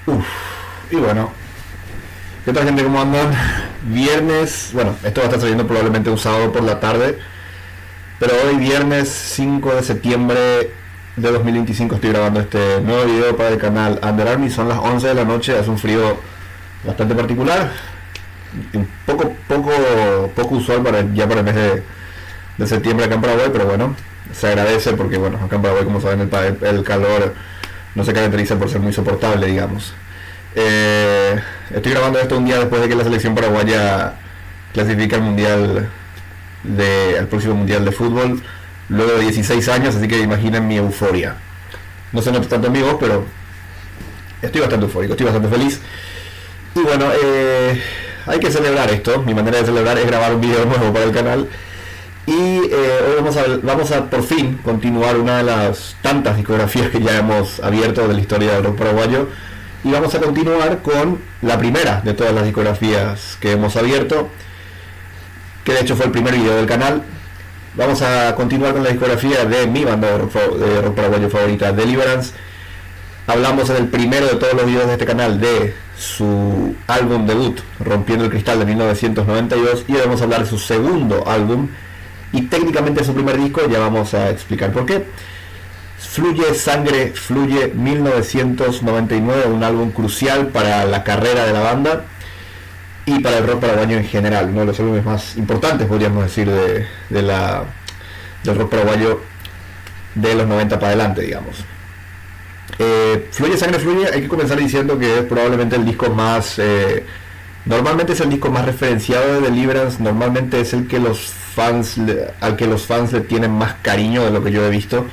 Uf, y bueno, ¿qué tal, gente? ¿Cómo andan? Viernes, bueno, esto va a estar saliendo probablemente un sábado por la tarde, pero hoy viernes 5 de septiembre de 2025 estoy grabando este nuevo video para el canal Under Army. Son las 11 de la noche, hace un frío bastante particular, un poco usual para el mes de septiembre acá en Paraguay, pero bueno, se agradece porque bueno, acá en Paraguay, como saben, el calor no se caracteriza por ser muy soportable, digamos. Estoy grabando esto un día después de que la selección paraguaya clasifica al próximo mundial de fútbol, luego de 16 años, así que imaginen mi euforia. No se nota tanto en mi voz, pero estoy bastante eufórico, estoy bastante feliz. Y bueno, hay que celebrar esto. Mi manera de celebrar es grabar un video nuevo para el canal. Y hoy vamos a por fin continuar una de las tantas discografías que ya hemos abierto de la historia del rock paraguayo. Y vamos a continuar con la primera de todas las discografías que hemos abierto, que de hecho fue el primer video del canal. Vamos a continuar con la discografía de mi banda de rock paraguayo favorita, Deliverance. Hablamos en el primero de todos los videos de este canal de su álbum debut, Rompiendo el Cristal, de 1992, y hoy vamos a hablar de su segundo álbum y técnicamente su primer disco. Ya vamos a explicar por qué. Fluye Sangre Fluye, 1999, un álbum crucial para la carrera de la banda y para el rock paraguayo en general, uno de los álbumes más importantes, podríamos decir, del rock paraguayo de los 90 para adelante, digamos. Fluye Sangre Fluye, hay que comenzar diciendo que es probablemente el disco más normalmente es el disco más referenciado de Deliverance. Normalmente es el que al que los fans le tienen más cariño de lo que yo he visto.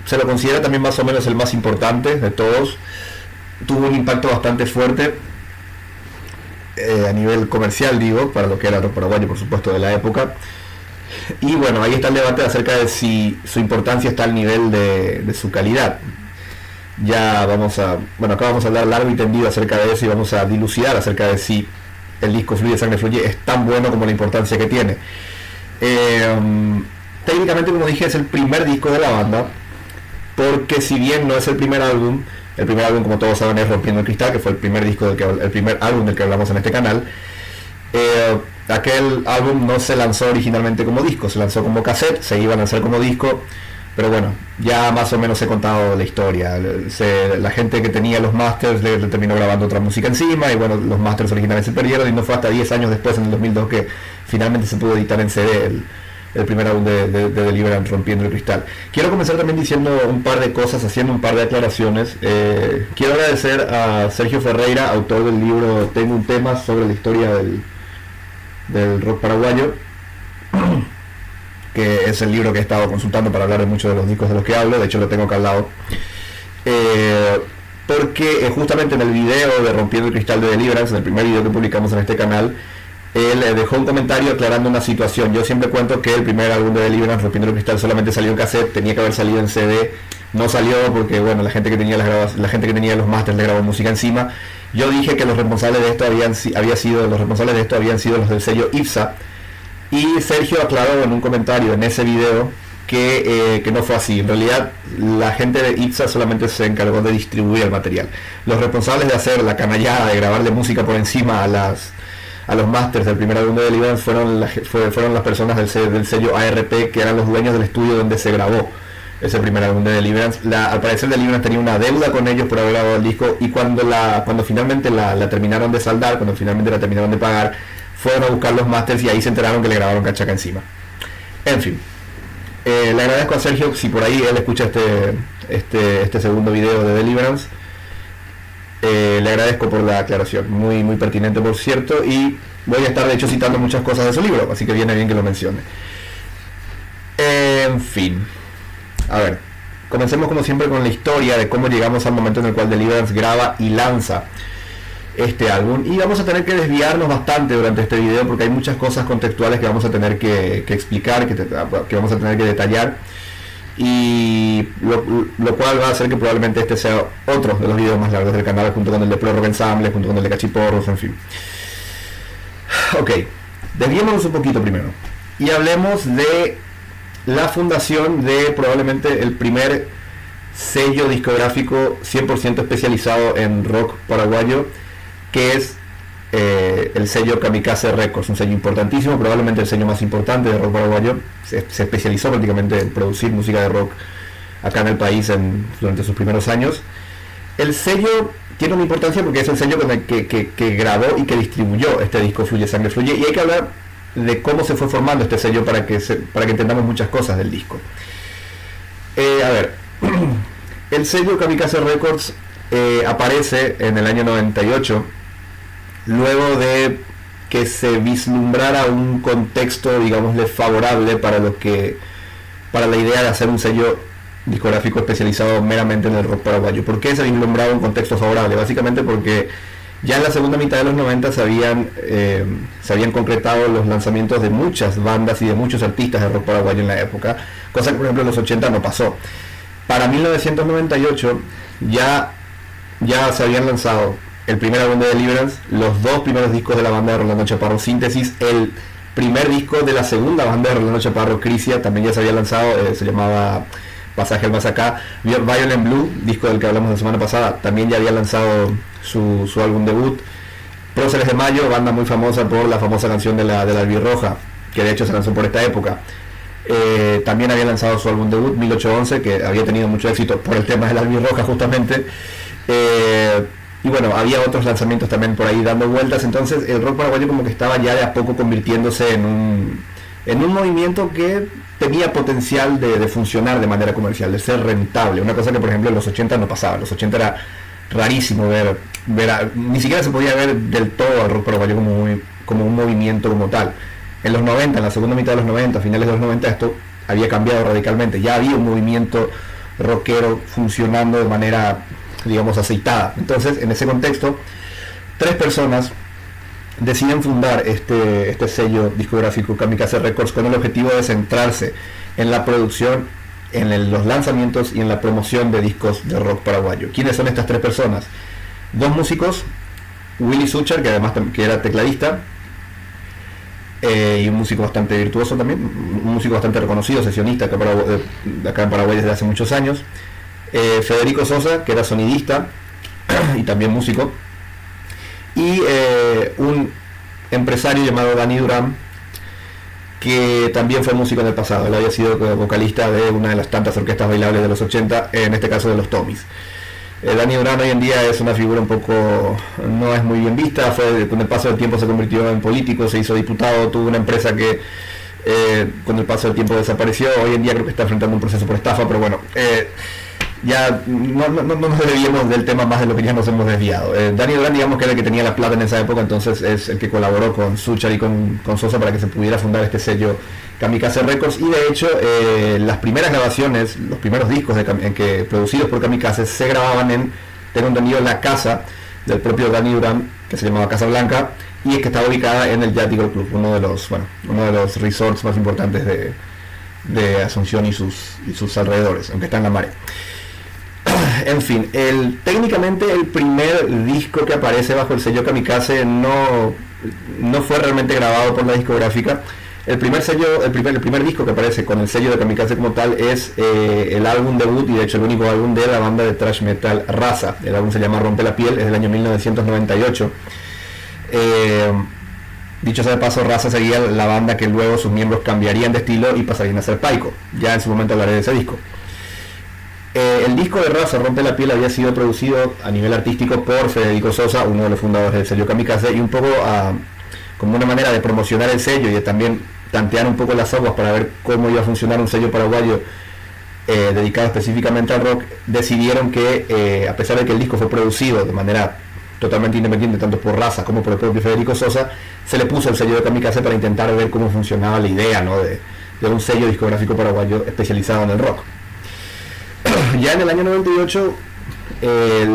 Se lo considera también más o menos el más importante de todos. Tuvo un impacto bastante fuerte a nivel comercial, digo, para lo que era el rock paraguayo, por supuesto, de la época. Y bueno, ahí está el debate acerca de si su importancia está al nivel de su calidad. Acá vamos a hablar largo y tendido acerca de eso y vamos a dilucidar acerca de si el disco Fluye Sangre Fluye es tan bueno como la importancia que tiene. Técnicamente, como dije, es el primer disco de la banda, porque si bien no es el primer álbum, como todos saben es Rompiendo el Cristal, que fue el primer álbum del que hablamos en este canal. Aquel álbum no se lanzó originalmente como disco, se lanzó como cassette, se iba a lanzar como disco, pero bueno, ya más o menos he contado la historia. La gente que tenía los masters le terminó grabando otra música encima, y bueno, los masters originales se perdieron, y no fue hasta 10 años después, en el 2002, que finalmente se pudo editar en CD el primer álbum de Deliverance, Rompiendo el Cristal. Quiero comenzar también diciendo un par de cosas, haciendo un par de aclaraciones. Quiero agradecer a Sergio Ferreira, autor del libro Tengo un tema sobre la historia del rock paraguayo, que es el libro que he estado consultando para hablar de muchos de los discos de los que hablo. De hecho, lo tengo acá al lado, porque justamente en el video de Rompiendo el Cristal de Deliverance, en el primer video que publicamos en este canal, él dejó un comentario aclarando una situación. Yo siempre cuento que el primer álbum de Deliverance, Rompiendo el Cristal, solamente salió en cassette, tenía que haber salido en CD, no salió porque bueno, la gente que tenía los masters le grabó música encima. Yo dije que los responsables de esto habían sido los del sello IPSA, y Sergio aclaró en un comentario en ese video que no fue así. En realidad, la gente de IPSA solamente se encargó de distribuir el material. Los responsables de hacer la canallada de grabarle música por encima a los masters del primer álbum de Deliverance fueron las personas del sello ARP, que eran los dueños del estudio donde se grabó ese primer álbum de Deliverance. Al parecer Deliverance tenía una deuda con ellos por haber grabado el disco, y cuando finalmente la terminaron de saldar, cuando finalmente la terminaron de pagar, fueron a buscar los masters y ahí se enteraron que le grabaron cachaca encima. En fin, le agradezco a Sergio si por ahí él escucha este segundo video de Deliverance. Le agradezco por la aclaración, muy muy pertinente, por cierto, y voy a estar de hecho citando muchas cosas de su libro, así que viene bien que lo mencione. En fin, a ver, comencemos como siempre con la historia de cómo llegamos al momento en el cual Deliverance graba y lanza este álbum, y vamos a tener que desviarnos bastante durante este video porque hay muchas cosas contextuales que vamos a tener que explicar, que vamos a tener que detallar, y lo cual va a hacer que probablemente este sea otro de los videos más largos del canal, junto con el de Pro Rock Ensemble, junto con el de Cachiporros, en fin. Ok, desviémonos un poquito primero y hablemos de la fundación de probablemente el primer sello discográfico 100% especializado en rock paraguayo, que es el sello Kamikaze Records, un sello importantísimo, probablemente el sello más importante de rock paraguayo. Se especializó prácticamente en producir música de rock acá en el país durante sus primeros años. El sello tiene una importancia porque es el sello con el que grabó y que distribuyó este disco Fluye Sangre Fluye, y hay que hablar de cómo se fue formando este sello para que entendamos muchas cosas del disco. A ver, el sello Kamikaze Records aparece en el año 98, luego de que se vislumbrara un contexto, digámosle, favorable para la idea de hacer un sello discográfico especializado meramente en el rock paraguayo. ¿Por qué se vislumbraba un contexto favorable? Básicamente porque ya en la segunda mitad de los 90 se habían concretado los lanzamientos de muchas bandas y de muchos artistas de rock paraguayo en la época, cosa que por ejemplo en los 80 no pasó. Para 1998 ya se habían lanzado el primer álbum de Deliverance, los dos primeros discos de la banda de Rolando Chaparro, Síntesis, el primer disco de la segunda banda de Rolando Chaparro, Crisia, también ya se había lanzado, se llamaba Pasaje al Más Acá. Violent Blue, disco del que hablamos la semana pasada, también ya había lanzado su álbum debut. Próceres de Mayo, banda muy famosa por la famosa canción de la Albirroja, que de hecho se lanzó por esta época. También había lanzado su álbum debut, 1811, que había tenido mucho éxito por el tema de la Albirroja justamente. Y bueno, había otros lanzamientos también por ahí dando vueltas. Entonces el rock paraguayo como que estaba ya de a poco convirtiéndose en un movimiento que tenía potencial de funcionar de manera comercial, de ser rentable, una cosa que por ejemplo en los 80 no pasaba. En los 80 era rarísimo ver ni siquiera se podía ver del todo al rock paraguayo como un movimiento como tal. En los 90, en la segunda mitad de los 90, finales de los 90, esto había cambiado radicalmente. Ya había un movimiento rockero funcionando de manera, digamos, aceitada. Entonces, en ese contexto, 3 personas deciden fundar este sello discográfico Kamikaze Records con el objetivo de centrarse en la producción, en los lanzamientos y en la promoción de discos de rock paraguayo. ¿Quiénes son estas 3 personas? 2 músicos, Willy Suchar, que además que era tecladista, y un músico bastante virtuoso también, un músico bastante reconocido, sesionista acá en Paraguay desde hace muchos años. Federico Sosa, que era sonidista y también músico, y un empresario llamado Dani Durán, que también fue músico en el pasado. Él había sido vocalista de una de las tantas orquestas bailables de los 80, en este caso de los Tommys. Dani Durán hoy en día es una figura un poco, no es muy bien vista, con el paso del tiempo se convirtió en político, se hizo diputado, tuvo una empresa que con el paso del tiempo desapareció. Hoy en día creo que está enfrentando un proceso por estafa, pero bueno, ya no nos desviemos del tema más de lo que ya nos hemos desviado. Dani Durán, digamos que era el que tenía la plata en esa época, entonces es el que colaboró con Suchar y con Sosa para que se pudiera fundar este sello Kamikaze Records. Y de hecho las primeras grabaciones, los primeros discos producidos por Kamikaze se grababan tengo entendido, la casa del propio Dani Durán, que se llamaba Casa Blanca, y es que estaba ubicada en el Yacht Golf Club, uno de los resorts más importantes de Asunción y sus alrededores, aunque está en la Mare. En fin, técnicamente el primer disco que aparece bajo el sello Kamikaze no fue realmente grabado por la discográfica. El primer disco que aparece con el sello de Kamikaze como tal es el álbum debut, y de hecho el único álbum de la banda de thrash metal Raza. El álbum se llama Rompe la Piel, es del año 1998. Dicho sea de paso, Raza sería la banda que luego sus miembros cambiarían de estilo y pasarían a ser Paico. Ya en su momento hablaré de ese disco. El disco de Raza, Rompe la Piel, había sido producido a nivel artístico por Federico Sosa, uno de los fundadores del sello Kamikaze, y un poco como una manera de promocionar el sello y de también tantear un poco las aguas para ver cómo iba a funcionar un sello paraguayo dedicado específicamente al rock. Decidieron que, a pesar de que el disco fue producido de manera totalmente independiente tanto por Raza como por el propio Federico Sosa, se le puso el sello de Kamikaze para intentar ver cómo funcionaba la idea, ¿no?, de un sello discográfico paraguayo especializado en el rock. Ya en el año 98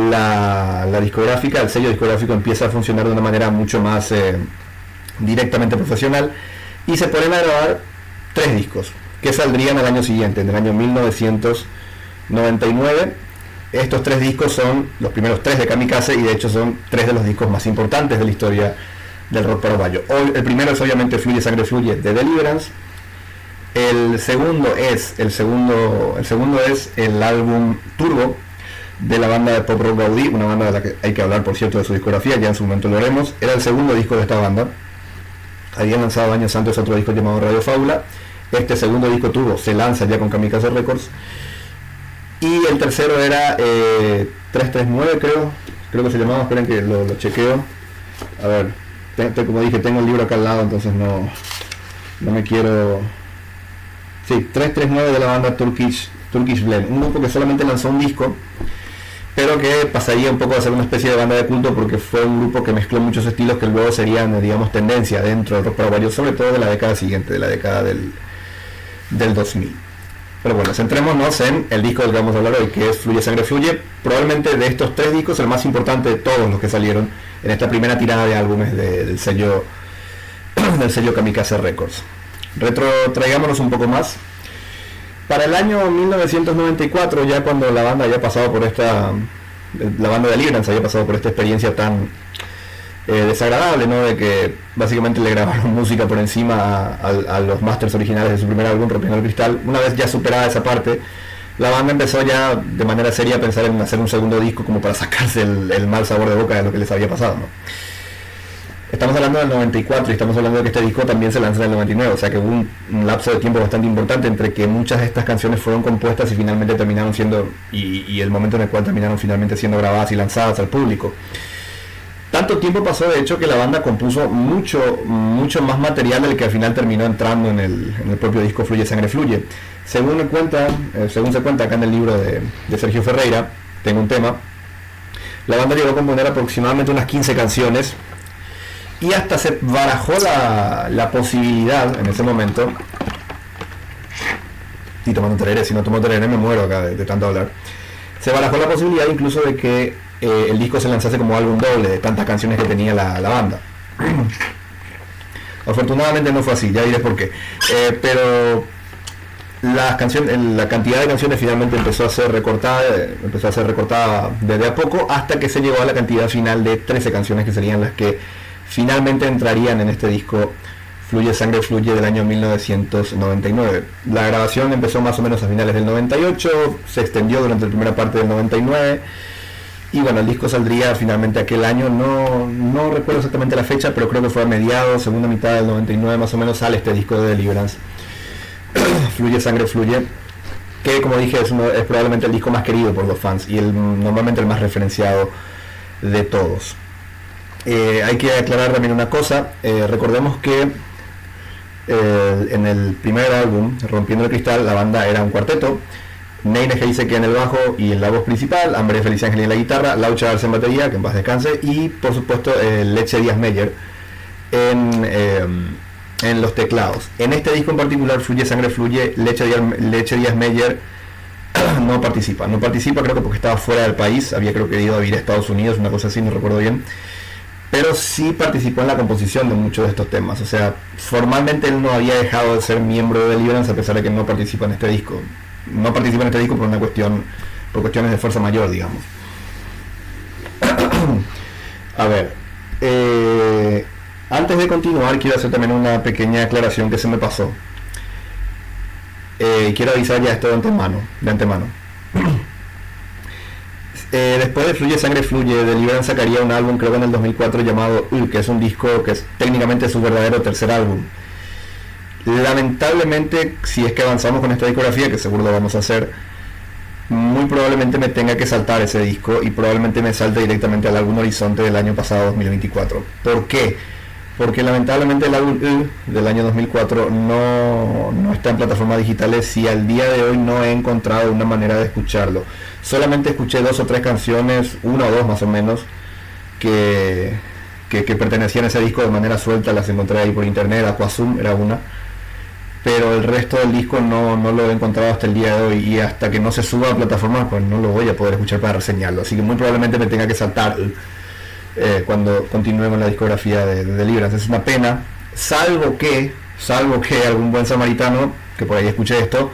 la discográfica, el sello discográfico empieza a funcionar de una manera mucho más directamente profesional, y se ponen a grabar 3 discos que saldrían al año siguiente, en el año 1999. Estos 3 discos son los primeros 3 de Kamikaze, y de hecho son 3 de los discos más importantes de la historia del rock paraguayo. El primero es obviamente Fluye Sangre Fluye de Deliverance. El segundo es el álbum Turbo de la banda de pop rock Gaudí, una banda de la que hay que hablar, por cierto, de su discografía, ya en su momento lo haremos. Era el segundo disco de esta banda. Habían lanzado años antes otro disco llamado Radio Fábula. Este segundo disco Turbo se lanza ya con Kamikaze Records. Y el tercero era 339, creo que se llamaba. Esperen que lo chequeo. A ver, como dije, tengo el libro acá al lado, entonces no me quiero... Sí, 339 de la banda Turkish Blend, un grupo que solamente lanzó un disco, pero que pasaría un poco a ser una especie de banda de culto, porque fue un grupo que mezcló muchos estilos que luego serían, digamos, tendencia dentro del rock paraguayo, sobre todo de la década siguiente, de la década del 2000. Pero bueno, centrémonos en el disco del que vamos a hablar hoy, que es Fluye Sangre Fluye. Probablemente de estos tres discos el más importante de todos los que salieron en esta primera tirada de álbumes del sello Kamikaze Records. Retrotraigámonos un poco más. Para el año 1994, ya cuando la banda había pasado por la banda de Deliverance había pasado por esta experiencia tan desagradable, ¿no? De que básicamente le grabaron música por encima a los masters originales de su primer álbum, Rompiendo el Cristal. Una vez ya superada esa parte, la banda empezó ya de manera seria a pensar en hacer un segundo disco como para sacarse el mal sabor de boca de lo que les había pasado, ¿no? Estamos hablando del 94 y estamos hablando de que este disco también se lanza en el 99, o sea que hubo un lapso de tiempo bastante importante entre que muchas de estas canciones fueron compuestas y finalmente terminaron siendo, y el momento en el cual terminaron finalmente siendo grabadas y lanzadas al público. Tanto tiempo pasó, de hecho, que la banda compuso mucho más material del que al final terminó entrando en el propio disco Fluye Sangre Fluye. Según se cuenta acá en el libro de Sergio Ferreira, tengo un tema, la banda llegó a componer aproximadamente unas 15 canciones, y hasta se barajó la posibilidad en ese momento, y tomando tereré, si no tomo tereré me muero acá de tanto hablar, se barajó la posibilidad incluso de que el disco se lanzase como álbum doble de tantas canciones que tenía la banda. Afortunadamente no fue así, ya diré por qué, pero la cantidad de canciones finalmente empezó a ser recortada desde a poco, hasta que se llegó a la cantidad final de 13 canciones, que serían las que finalmente entrarían en este disco Fluye Sangre Fluye del año 1999. La grabación empezó más o menos a finales del 98, se extendió durante la primera parte del 99, y bueno, el disco saldría finalmente aquel año, no recuerdo exactamente la fecha, pero creo que fue a mediados, segunda mitad del 99 más o menos, sale este disco de Deliverance, Fluye Sangre Fluye, que como dije es probablemente el disco más querido por los fans y normalmente el más referenciado de todos. Hay que aclarar también una cosa, recordemos que en el primer álbum, Rompiendo el Cristal, la banda era un cuarteto: Neine Heiseke en el bajo y en la voz principal, Ambre Feliciángel en la guitarra, Laucha Arce en batería, que en paz descanse, y por supuesto Leche Díaz Meyer en los teclados. En este disco en particular, Fluye Sangre Fluye, Leche Díaz Meyer no participa, creo que porque estaba fuera del país, había creo que ido a vivir a Estados Unidos, una cosa así, no recuerdo bien, pero sí participó en la composición de muchos de estos temas. O sea, formalmente él no había dejado de ser miembro de Deliverance a pesar de que no participa en este disco. No participa en este disco por cuestiones de fuerza mayor, digamos. A ver, antes de continuar quiero hacer también una pequeña aclaración que se me pasó. Quiero avisar ya esto de antemano. Después de Fluye Sangre Fluye, Deliverance sacaría un álbum, creo que en el 2004, llamado que es un disco que es técnicamente su verdadero tercer álbum. Lamentablemente, si es que avanzamos con esta discografía, que seguro lo vamos a hacer, muy probablemente me tenga que saltar ese disco y probablemente me salte directamente al álbum Horizonte del año pasado, 2024. ¿Por qué? Porque lamentablemente el álbum del año 2004 no está en plataformas digitales y al día de hoy no he encontrado una manera de escucharlo. Solamente escuché 2 o 3 canciones, 1 o 2 más o menos, que pertenecían a ese disco de manera suelta, las encontré ahí por internet. Aquasum era una, pero el resto del disco no lo he encontrado hasta el día de hoy, y hasta que no se suba a plataformas pues no lo voy a poder escuchar para reseñarlo, así que muy probablemente me tenga que saltar cuando continuemos la discografía de Deliverance. Es una pena, salvo que algún buen samaritano que por ahí escuche esto,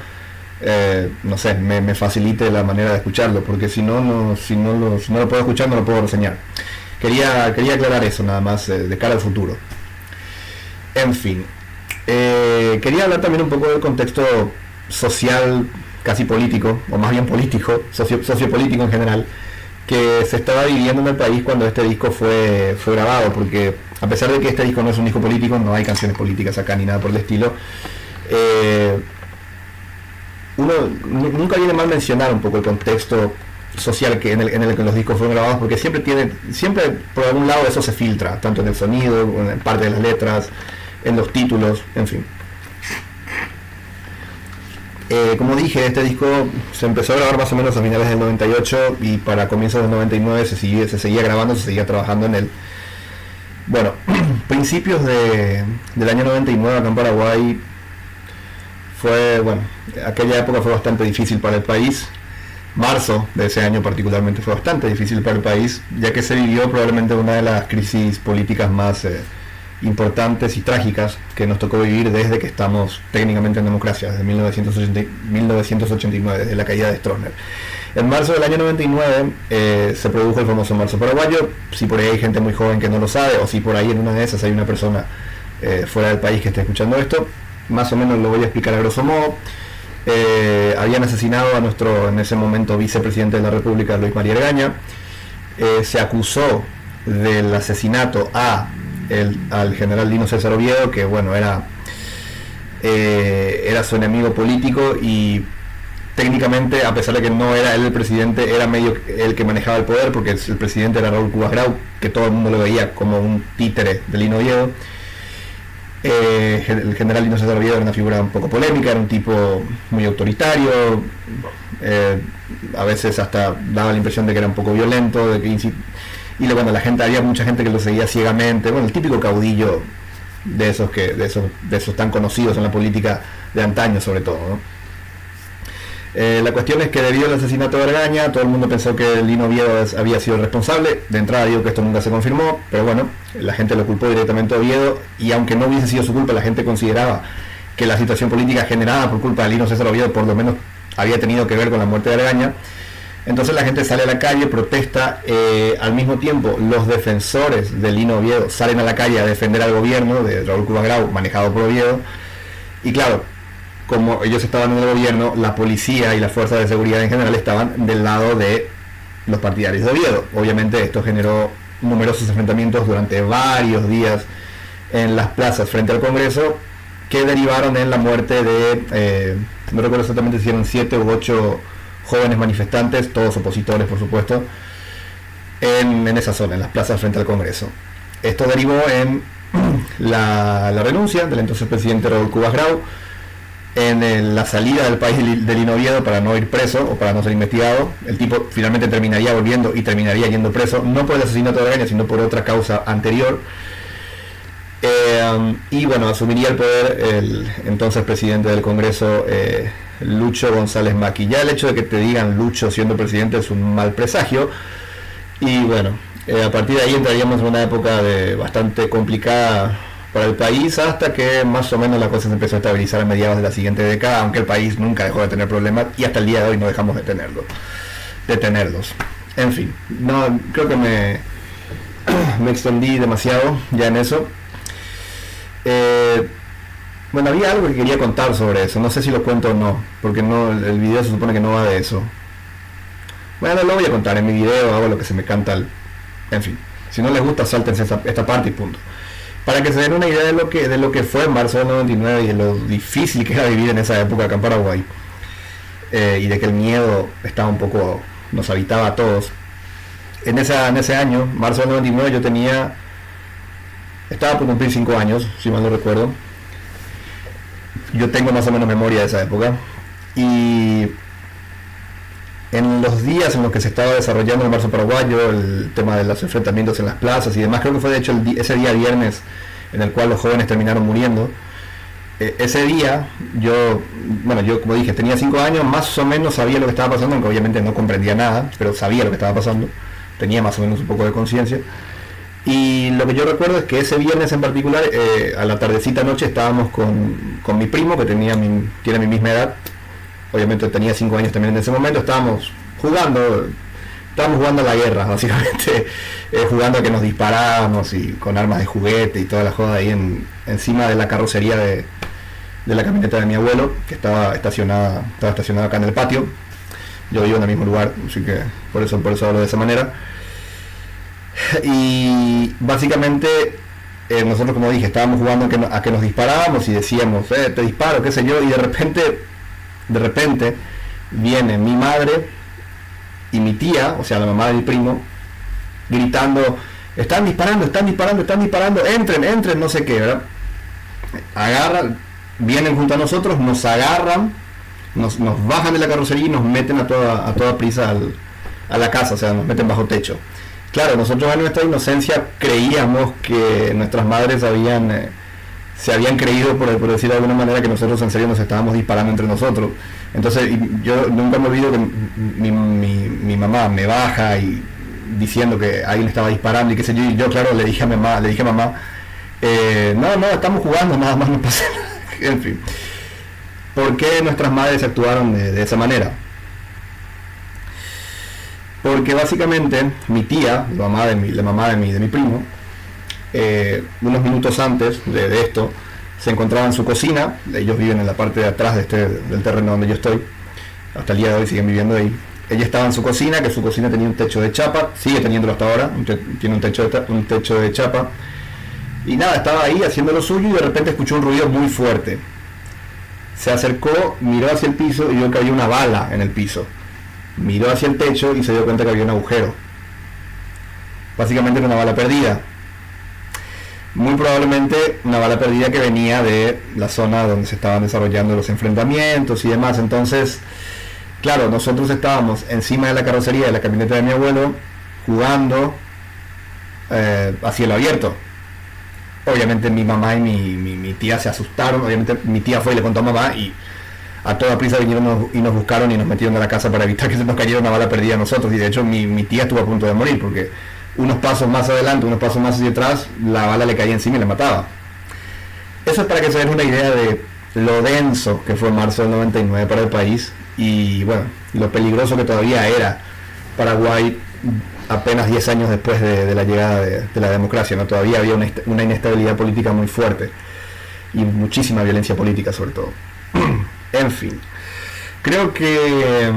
no sé, me facilite la manera de escucharlo, porque si no lo puedo escuchar, no lo puedo reseñar. Quería aclarar eso nada más, de cara al futuro. En fin, Quería hablar también un poco del contexto social, casi político, o más bien político, sociopolítico en general, que se estaba viviendo en el país cuando este disco fue grabado, porque a pesar de que este disco no es un disco político, no hay canciones políticas acá ni nada por el estilo, uno nunca viene mal mencionar un poco el contexto social que en el que los discos fueron grabados, porque siempre por algún lado eso se filtra, tanto en el sonido, en parte de las letras, en los títulos, en fin. Como dije, este disco se empezó a grabar más o menos a finales del 98 y para comienzos del 99 se seguía grabando, se seguía trabajando en él. Bueno, principios del año 99 acá en Paraguay aquella época fue bastante difícil para el país. Marzo de ese año particularmente fue bastante difícil para el país, ya que se vivió probablemente una de las crisis políticas más importantes y trágicas que nos tocó vivir desde que estamos técnicamente en democracia, desde 1989, desde la caída de Stroessner. En marzo del año 99 se produjo el famoso Marzo Paraguayo. Si por ahí hay gente muy joven que no lo sabe, o si por ahí en una de esas hay una persona fuera del país que esté escuchando esto, más o menos lo voy a explicar a grosso modo. Habían asesinado a nuestro en ese momento vicepresidente de la República, Luis María Argaña. Se acusó del asesinato al general Lino César Oviedo, que bueno, era su enemigo político, y técnicamente, a pesar de que no era él el presidente, era medio el que manejaba el poder, porque el presidente era Raúl Cubas Grau, que todo el mundo lo veía como un títere de Lino Oviedo. El general Lino César Oviedo era una figura un poco polémica, era un tipo muy autoritario, a veces hasta daba la impresión de que era un poco violento, bueno, había mucha gente que lo seguía ciegamente. Bueno, el típico caudillo de esos tan conocidos en la política de antaño, sobre todo, ¿no? La cuestión es que debido al asesinato de Argaña, todo el mundo pensó que Lino Oviedo había sido el responsable. De entrada digo que esto nunca se confirmó, pero bueno, la gente lo culpó directamente a Oviedo, y aunque no hubiese sido su culpa, la gente consideraba que la situación política generada por culpa de Lino César Oviedo por lo menos había tenido que ver con la muerte de Argaña. Entonces la gente sale a la calle, protesta. Al mismo tiempo, los defensores de Lino Oviedo salen a la calle a defender al gobierno de Raúl Cubas Grau, manejado por Oviedo. Y claro, como ellos estaban en el gobierno, la policía y las fuerzas de seguridad en general estaban del lado de los partidarios de Oviedo. Obviamente esto generó numerosos enfrentamientos durante varios días en las plazas frente al Congreso, que derivaron en la muerte de, no recuerdo exactamente si eran 7 u 8 jóvenes manifestantes, todos opositores por supuesto, en esa zona, en las plazas frente al Congreso. Esto derivó en la renuncia del entonces presidente Raúl Cubas Grau, en la salida del país de Lino Oviedo para no ir preso o para no ser investigado. El tipo finalmente terminaría volviendo y terminaría yendo preso, no por el asesinato de Argaña, sino por otra causa anterior. Y bueno, asumiría el poder el entonces presidente del Congreso, Lucho González Macri. Ya el hecho de que te digan Lucho siendo presidente es un mal presagio. Y bueno, a partir de ahí entraríamos en una época bastante complicada para el país, hasta que más o menos la cosa se empezó a estabilizar a mediados de la siguiente década, aunque el país nunca dejó de tener problemas, y hasta el día de hoy no dejamos de tenerlos. En fin, no creo que me extendí demasiado ya en eso. Bueno, había algo que quería contar sobre eso, no sé si lo cuento o no, porque no, el video se supone que no va de eso. Bueno, lo voy a contar en mi video, hago lo que se me canta. En fin, si no les gusta, sáltense esta parte y punto. Para que se den una idea de lo que fue en marzo del 99 y de lo difícil que era vivir en esa época acá en Paraguay, y de que el miedo nos habitaba a todos. En ese año, marzo del 99, estaba por cumplir 5 años, si mal no recuerdo. Yo tengo más o menos memoria de esa época, y en los días en los que se estaba desarrollando el Marzo Paraguayo, el tema de los enfrentamientos en las plazas y demás, creo que fue de hecho ese día viernes en el cual los jóvenes terminaron muriendo. Ese día yo como dije, tenía 5 años, más o menos sabía lo que estaba pasando, aunque obviamente no comprendía nada, pero sabía lo que estaba pasando, tenía más o menos un poco de conciencia. Y lo que yo recuerdo es que ese viernes en particular, a la tardecita noche, estábamos con mi primo, que tiene mi misma edad. Obviamente tenía 5 años también en ese momento. Estábamos jugando a la guerra, básicamente, jugando a que nos disparábamos y con armas de juguete y toda la joda ahí encima de la carrocería de la camioneta de mi abuelo, que estaba estacionada acá en el patio. Yo vivo en el mismo lugar, así que por eso hablo de esa manera. Y básicamente nosotros, como dije, estábamos jugando a que nos disparábamos y decíamos, te disparo, qué sé yo, y de repente viene mi madre y mi tía, o sea, la mamá de mi primo, gritando, están disparando, entren, no sé qué, ¿verdad? Vienen junto a nosotros, nos agarran, nos bajan de la carrocería y nos meten a toda prisa a la casa, o sea, nos meten bajo techo. Claro, nosotros en nuestra inocencia creíamos que nuestras madres se habían creído, por decirlo de alguna manera, que nosotros en serio nos estábamos disparando entre nosotros. Entonces yo nunca me olvido que mi mamá me baja y diciendo que alguien estaba disparando y qué sé yo, y yo claro le dije a mamá, no, estamos jugando, nada más, no pasa nada. En fin, ¿por qué nuestras madres actuaron de esa manera? Porque básicamente mi tía, la mamá de mi primo, unos minutos antes de esto, se encontraba en su cocina. Ellos viven en la parte de atrás del terreno donde yo estoy, hasta el día de hoy siguen viviendo ahí. Ella estaba en su cocina, que su cocina tenía un techo de chapa, sigue teniéndolo hasta ahora, tiene un techo de chapa, y nada, estaba ahí haciendo lo suyo y de repente escuchó un ruido muy fuerte. Se acercó, miró hacia el piso y vio que había una bala en el piso. Miró hacia el techo y se dio cuenta que había un agujero. Básicamente era una bala perdida. Muy probablemente una bala perdida que venía de la zona donde se estaban desarrollando los enfrentamientos y demás. Entonces, claro, nosotros estábamos encima de la carrocería de la camioneta de mi abuelo jugando a cielo abierto. Obviamente mi mamá y mi tía se asustaron. Obviamente mi tía fue y le contó a mamá y a toda prisa vinieron y nos buscaron y nos metieron en la casa para evitar que se nos cayera una bala perdida a nosotros. Y de hecho mi tía estuvo a punto de morir porque unos pasos más adelante, unos pasos más hacia atrás, la bala le caía encima y la mataba. Eso es para que se den una idea de lo denso que fue marzo del 99 para el país y bueno, lo peligroso que todavía era Paraguay apenas 10 años después de la llegada de la democracia, ¿no? Todavía había una inestabilidad política muy fuerte y muchísima violencia política sobre todo. En fin, creo que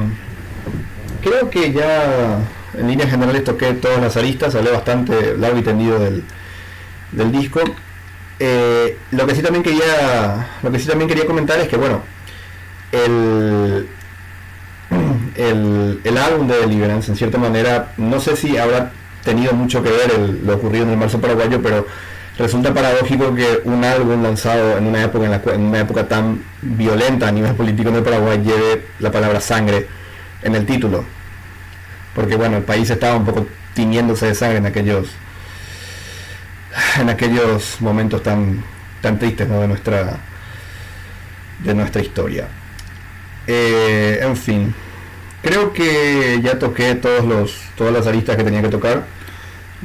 ya en líneas generales toqué todas las aristas, hablé bastante largo y tendido del disco. Lo que sí también quería comentar es que bueno, el álbum de Deliverance en cierta manera, no sé si habrá tenido mucho que ver lo ocurrido en el marzo paraguayo, pero resulta paradójico que un álbum lanzado en una época tan violenta a nivel político en el Paraguay lleve la palabra sangre en el título, porque bueno, el país estaba un poco tiñéndose de sangre en aquellos momentos tan tristes, ¿no? de nuestra historia. En fin, creo que ya toqué todas las aristas que tenía que tocar,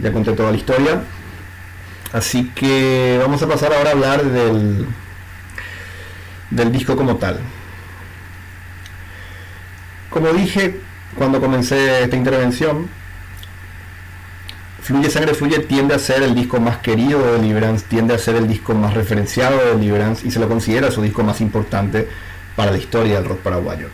ya conté toda la historia. Así que vamos a pasar ahora a hablar del disco como tal. Como dije cuando comencé esta intervención, Fluye Sangre Fluye tiende a ser el disco más querido de Deliverance, tiende a ser el disco más referenciado de Deliverance y se lo considera su disco más importante para la historia del rock paraguayo.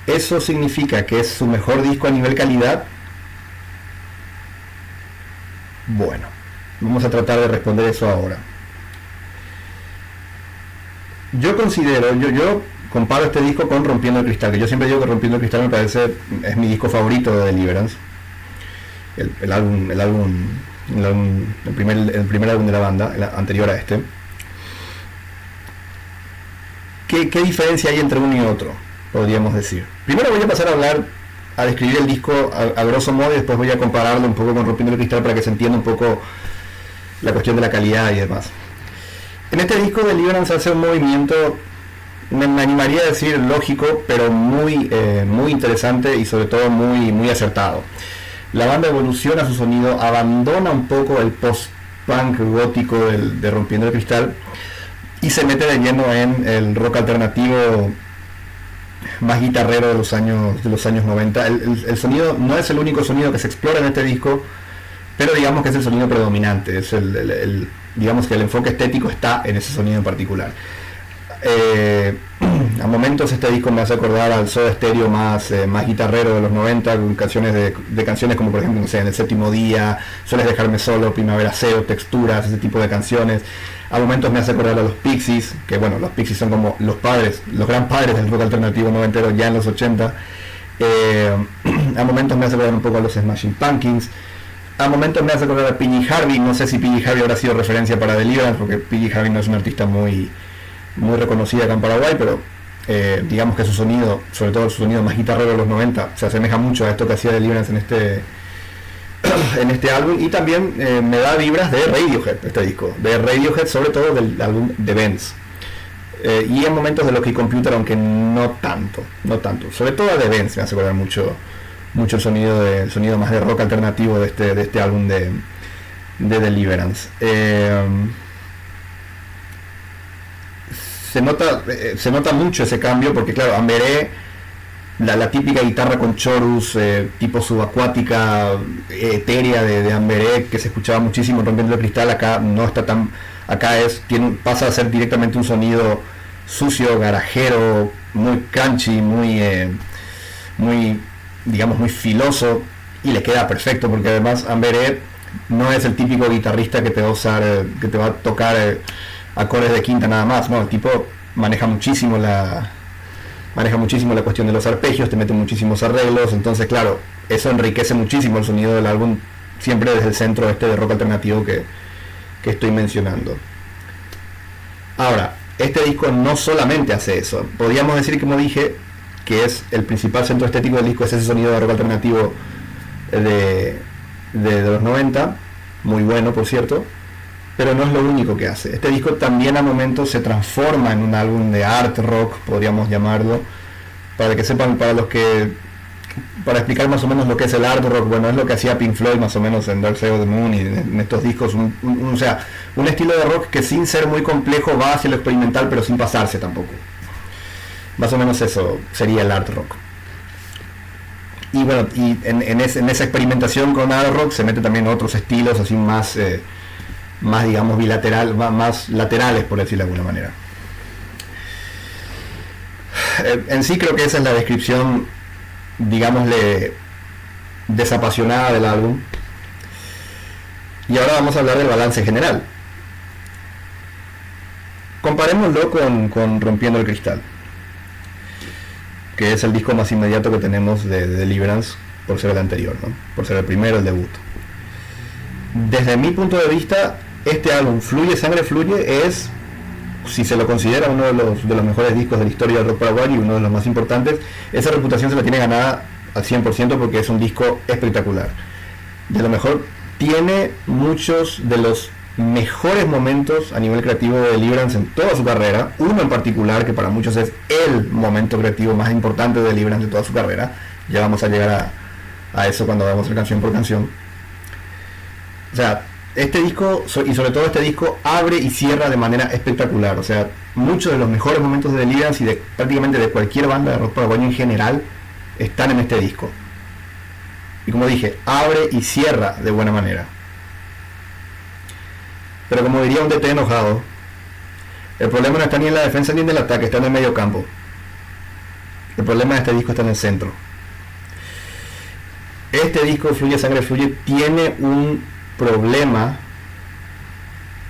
¿Eso significa que es su mejor disco a nivel calidad? Bueno, vamos a tratar de responder eso ahora. Yo comparo este disco con Rompiendo el Cristal, que yo siempre digo que Rompiendo el Cristal es mi disco favorito de Deliverance. El primer álbum de la banda, el anterior a este. ¿Qué diferencia hay entre uno y otro? Podríamos decir. Primero voy a pasar a describir el disco a grosso modo y después voy a compararlo un poco con Rompiendo el Cristal para que se entienda un poco la cuestión de la calidad y demás. En este disco Deliverance hace un movimiento, me animaría a decir lógico, pero muy interesante y sobre todo muy acertado. La banda evoluciona su sonido, abandona un poco el post-punk gótico de Rompiendo el Cristal y se mete de lleno en el rock alternativo más guitarrero de los años 90. El sonido no es el único sonido que se explora en este disco, pero digamos que es el sonido predominante, es digamos que el enfoque estético está en ese sonido en particular. A momentos este disco me hace acordar al Soda Stereo más guitarrero de los 90, con canciones de canciones como por ejemplo, no sé, En el séptimo día, Sueles dejarme solo, Primavera Seo, Texturas, ese tipo de canciones. A momentos me hace acordar a los Pixies, que bueno, los Pixies son como los padres, los gran padres del rock alternativo noventero ya en los 80. A momentos me hace acordar un poco a los Smashing Pumpkins. A momentos me hace acordar a PG Harvey. No sé si PG Harvey habrá sido referencia para Deliverance, porque PG Harvey no es un artista muy reconocido acá en Paraguay, pero digamos que su sonido, sobre todo su sonido más guitarrero de los 90, se asemeja mucho a esto que hacía Deliverance en este álbum. Y también me da vibras de Radiohead, este disco, de Radiohead, sobre todo del álbum The Bends. Y en momentos de Loki Computer, aunque no tanto, sobre todo de Benz me hace acordar mucho el sonido más de rock alternativo de este álbum de Deliverance. Se nota mucho ese cambio, porque claro, Amberé, la típica guitarra con chorus tipo subacuática, etérea de Amberé, que se escuchaba muchísimo en Rompiendo el Cristal, acá no está tan, acá pasa a ser directamente un sonido sucio, garajero, muy crunchy, muy digamos muy filoso, y le queda perfecto, porque además Amberé no es el típico guitarrista que te va a usar, que te va a tocar acordes de quinta nada más, no, el tipo maneja muchísimo la cuestión de los arpegios, te mete muchísimos arreglos, entonces claro, eso enriquece muchísimo el sonido del álbum, siempre desde el centro de rock alternativo que estoy mencionando. Ahora, este disco no solamente hace eso, podríamos decir, como dije, que es el principal centro estético del disco, es ese sonido de rock alternativo de los 90, muy bueno por cierto, pero no es lo único que hace. Este disco también a momentos se transforma en un álbum de art rock, podríamos llamarlo, para que sepan, para explicar más o menos lo que es el art rock. Bueno, es lo que hacía Pink Floyd más o menos en Dark Side of the Moon y en estos discos, o sea, un estilo de rock que sin ser muy complejo va hacia lo experimental, pero sin pasarse tampoco. Más o menos eso sería el art rock. Y bueno, y en esa experimentación con art rock se mete también otros estilos así más digamos bilateral, más laterales, por decirlo de alguna manera. En sí creo que esa es la descripción, digámosle, desapasionada del álbum. Y ahora vamos a hablar del balance general. Comparémoslo con Rompiendo el Cristal, que es el disco más inmediato que tenemos de Deliverance, por ser el anterior, ¿no? Por ser el primero, el debut. Desde mi punto de vista, este álbum, Fluye Sangre Fluye, es, si se lo considera uno de los mejores discos de la historia del rock paraguayo y uno de los más importantes. Esa reputación se la tiene ganada al 100% porque es un disco espectacular. De lo mejor, tiene muchos de los mejores momentos a nivel creativo de Deliverance en toda su carrera. Uno en particular, que para muchos es el momento creativo más importante de Deliverance de toda su carrera. Ya vamos a llegar a eso cuando vamos a ir canción por canción. O sea, este disco, y sobre todo este disco, abre y cierra de manera espectacular. O sea, muchos de los mejores momentos de Deliverance y de prácticamente de cualquier banda de rock paraguayo en general están en este disco. Y como dije, abre y cierra de buena manera. Pero como diría un DT enojado, el problema no está ni en la defensa ni en el ataque, está en el medio campo. El problema de este disco está en el centro. Este disco, Fluye Sangre Fluye, tiene un problema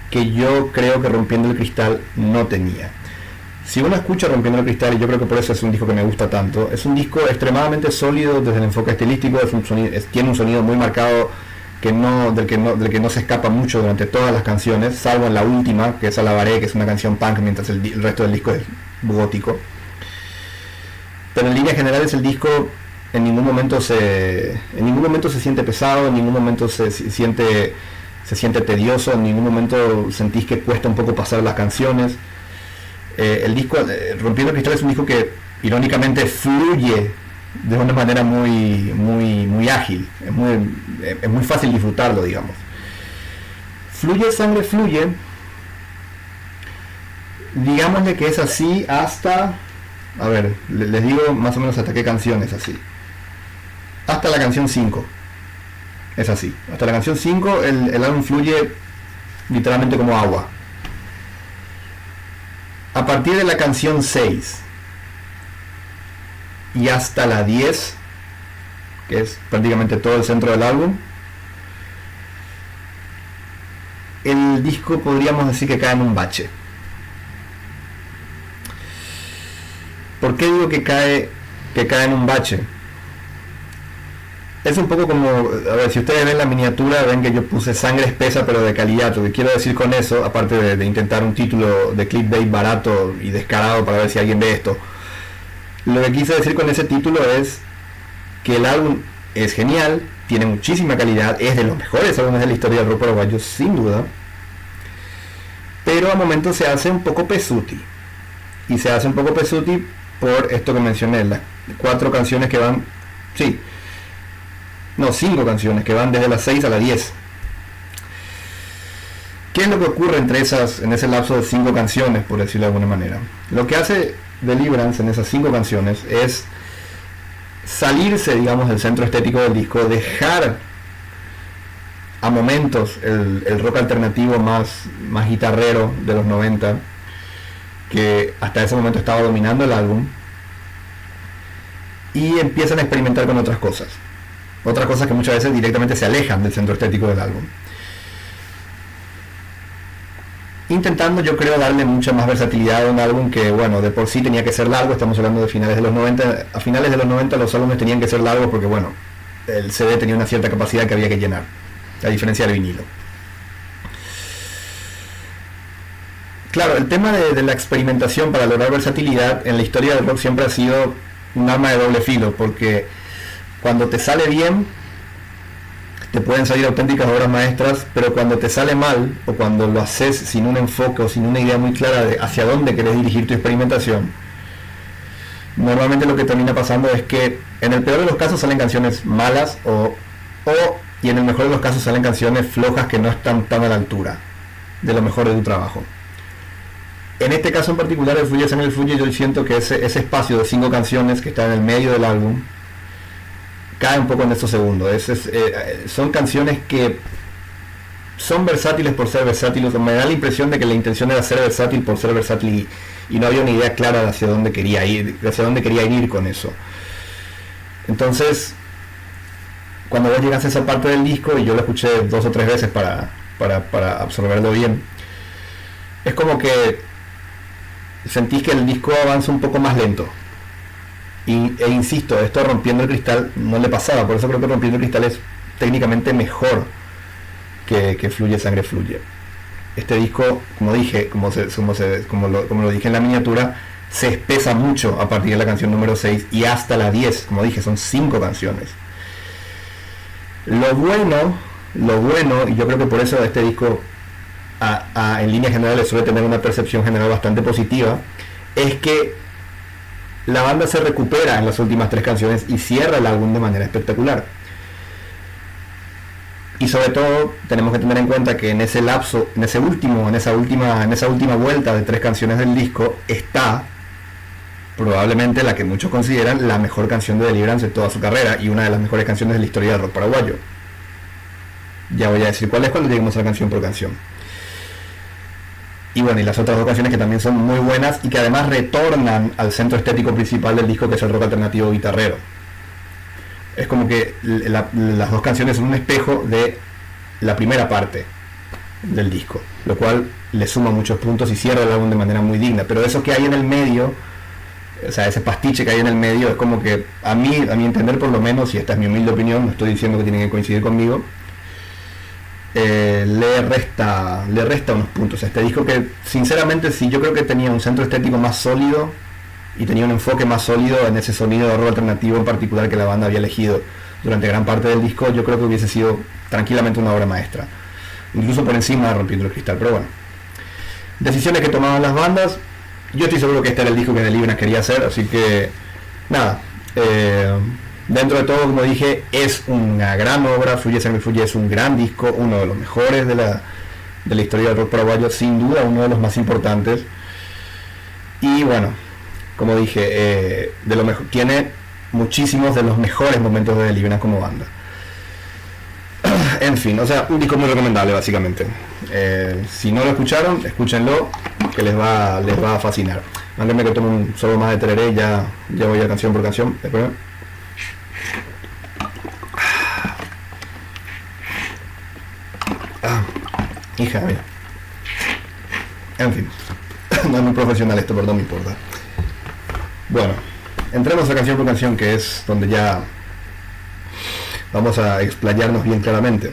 que yo creo que Rompiendo el Cristal no tenía. Si uno escucha Rompiendo el Cristal, y yo creo que por eso es un disco que me gusta tanto, es un disco extremadamente sólido desde el enfoque estilístico, tiene un sonido muy marcado del que no se escapa mucho durante todas las canciones, salvo en la última, que es Alabaré, que es una canción punk, mientras el resto del disco es gótico. Pero en líneas generales el disco en ningún momento se siente pesado, en ningún momento se siente tedioso, en ningún momento sentís que cuesta un poco pasar las canciones. El disco Rompiendo el Cristal es un disco que irónicamente fluye de una manera muy ágil, es muy fácil disfrutarlo, digamos. Fluye Sangre Fluye, digámosle que es así hasta, a ver, les digo más o menos hasta qué canción es así. Hasta la canción 5 es así. Hasta la canción 5 el álbum fluye literalmente como agua. A partir de la canción 6 y hasta la 10, que es prácticamente todo el centro del álbum, el disco podríamos decir que cae en un bache. ¿Por qué digo que cae en un bache? Es un poco como, a ver, si ustedes ven la miniatura, ven que yo puse sangre espesa pero de calidad. Lo que quiero decir con eso, aparte de intentar un título de clickbait barato y descarado para ver si alguien ve esto, lo que quise decir con ese título es que el álbum es genial, tiene muchísima calidad, es de los mejores álbumes de la historia del rock paraguayo, sin duda, pero a momentos se hace un poco pesuti. Y se hace un poco pesuti por esto que mencioné, las 4 canciones que van, sí, no, 5 canciones que van desde las 6 a la 10. ¿Qué es lo que ocurre en ese lapso de 5 canciones, por decirlo de alguna manera? Lo que hace Deliverance en esas 5 canciones es salirse, digamos, del centro estético del disco, dejar a momentos el rock alternativo más guitarrero de los 90, que hasta ese momento estaba dominando el álbum, y empiezan a experimentar con otras cosas que muchas veces directamente se alejan del centro estético del álbum, intentando, yo creo, darle mucha más versatilidad a un álbum que, bueno, de por sí tenía que ser largo. Estamos hablando de finales de los 90. A finales de los 90 los álbumes tenían que ser largos porque, bueno, el CD tenía una cierta capacidad que había que llenar, a diferencia del vinilo. Claro, el tema de la experimentación para lograr versatilidad en la historia del rock siempre ha sido un arma de doble filo, porque cuando te sale bien te pueden salir auténticas obras maestras, pero cuando te sale mal, o cuando lo haces sin un enfoque o sin una idea muy clara de hacia dónde querés dirigir tu experimentación, normalmente lo que termina pasando es que en el peor de los casos salen canciones malas y en el mejor de los casos salen canciones flojas que no están tan a la altura de lo mejor de tu trabajo. En este caso en particular, el Fluye Sangre Fluye, yo siento que ese espacio de 5 canciones que está en el medio del álbum cae un poco en eso segundo. Son canciones que son versátiles por ser versátiles. Me da la impresión de que la intención era ser versátil por ser versátil y no había una idea clara de hacia dónde quería ir con eso. Entonces, cuando vos llegas a esa parte del disco, y yo lo escuché 2 o 3 veces para absorberlo bien, es como que sentís que el disco avanza un poco más lento. E insisto, esto a Rompiendo el Cristal no le pasaba, por eso creo que Rompiendo el Cristal es técnicamente mejor que Fluye Sangre Fluye. Este disco, como dije, como lo dije en la miniatura, se espesa mucho a partir de la canción número 6 y hasta la 10, como dije, son 5 canciones. Lo bueno, y yo creo que por eso este disco en líneas generales suele tener una percepción general bastante positiva, es que la banda se recupera en las últimas 3 canciones y cierra el álbum de manera espectacular. Y sobre todo tenemos que tener en cuenta que en ese lapso, en esa última vuelta de 3 canciones del disco, está probablemente la que muchos consideran la mejor canción de Deliverance de toda su carrera y una de las mejores canciones de la historia del rock paraguayo. Ya voy a decir cuál es cuando lleguemos a canción por canción. Y bueno, y las otras 2 canciones que también son muy buenas y que además retornan al centro estético principal del disco, que es el rock alternativo guitarrero. Es como que las 2 canciones son un espejo de la primera parte del disco, lo cual le suma muchos puntos y cierra el álbum de manera muy digna. Pero eso que hay en el medio, o sea, ese pastiche que hay en el medio, es como que a mi entender, por lo menos, y esta es mi humilde opinión, no estoy diciendo que tienen que coincidir conmigo, le resta unos puntos a este disco, que sinceramente sí, yo creo que tenía un centro estético más sólido y tenía un enfoque más sólido en ese sonido de rock alternativo en particular que la banda había elegido durante gran parte del disco. Yo creo que hubiese sido tranquilamente una obra maestra, incluso por encima de Rompiendo el Cristal. Pero bueno, decisiones que tomaban las bandas. Yo estoy seguro que este era el disco que Deliverance quería hacer, así que nada, dentro de todo, como dije, es una gran obra. Fluye Sangre Fluye es un gran disco, uno de los mejores de la historia del rock paraguayo, sin duda uno de los más importantes. Y bueno, como dije, de lo mejor, tiene muchísimos de los mejores momentos de Deliverance como banda. En fin, o sea, un disco muy recomendable básicamente. Si no lo escucharon, escúchenlo, que les va a fascinar. Mándenme que tome un solo más de tereré, ya voy a canción por canción. Después. Hija, mira. En fin, no es muy profesional esto, pero no me importa. Bueno, entremos a canción por canción, que es donde ya vamos a explayarnos bien claramente.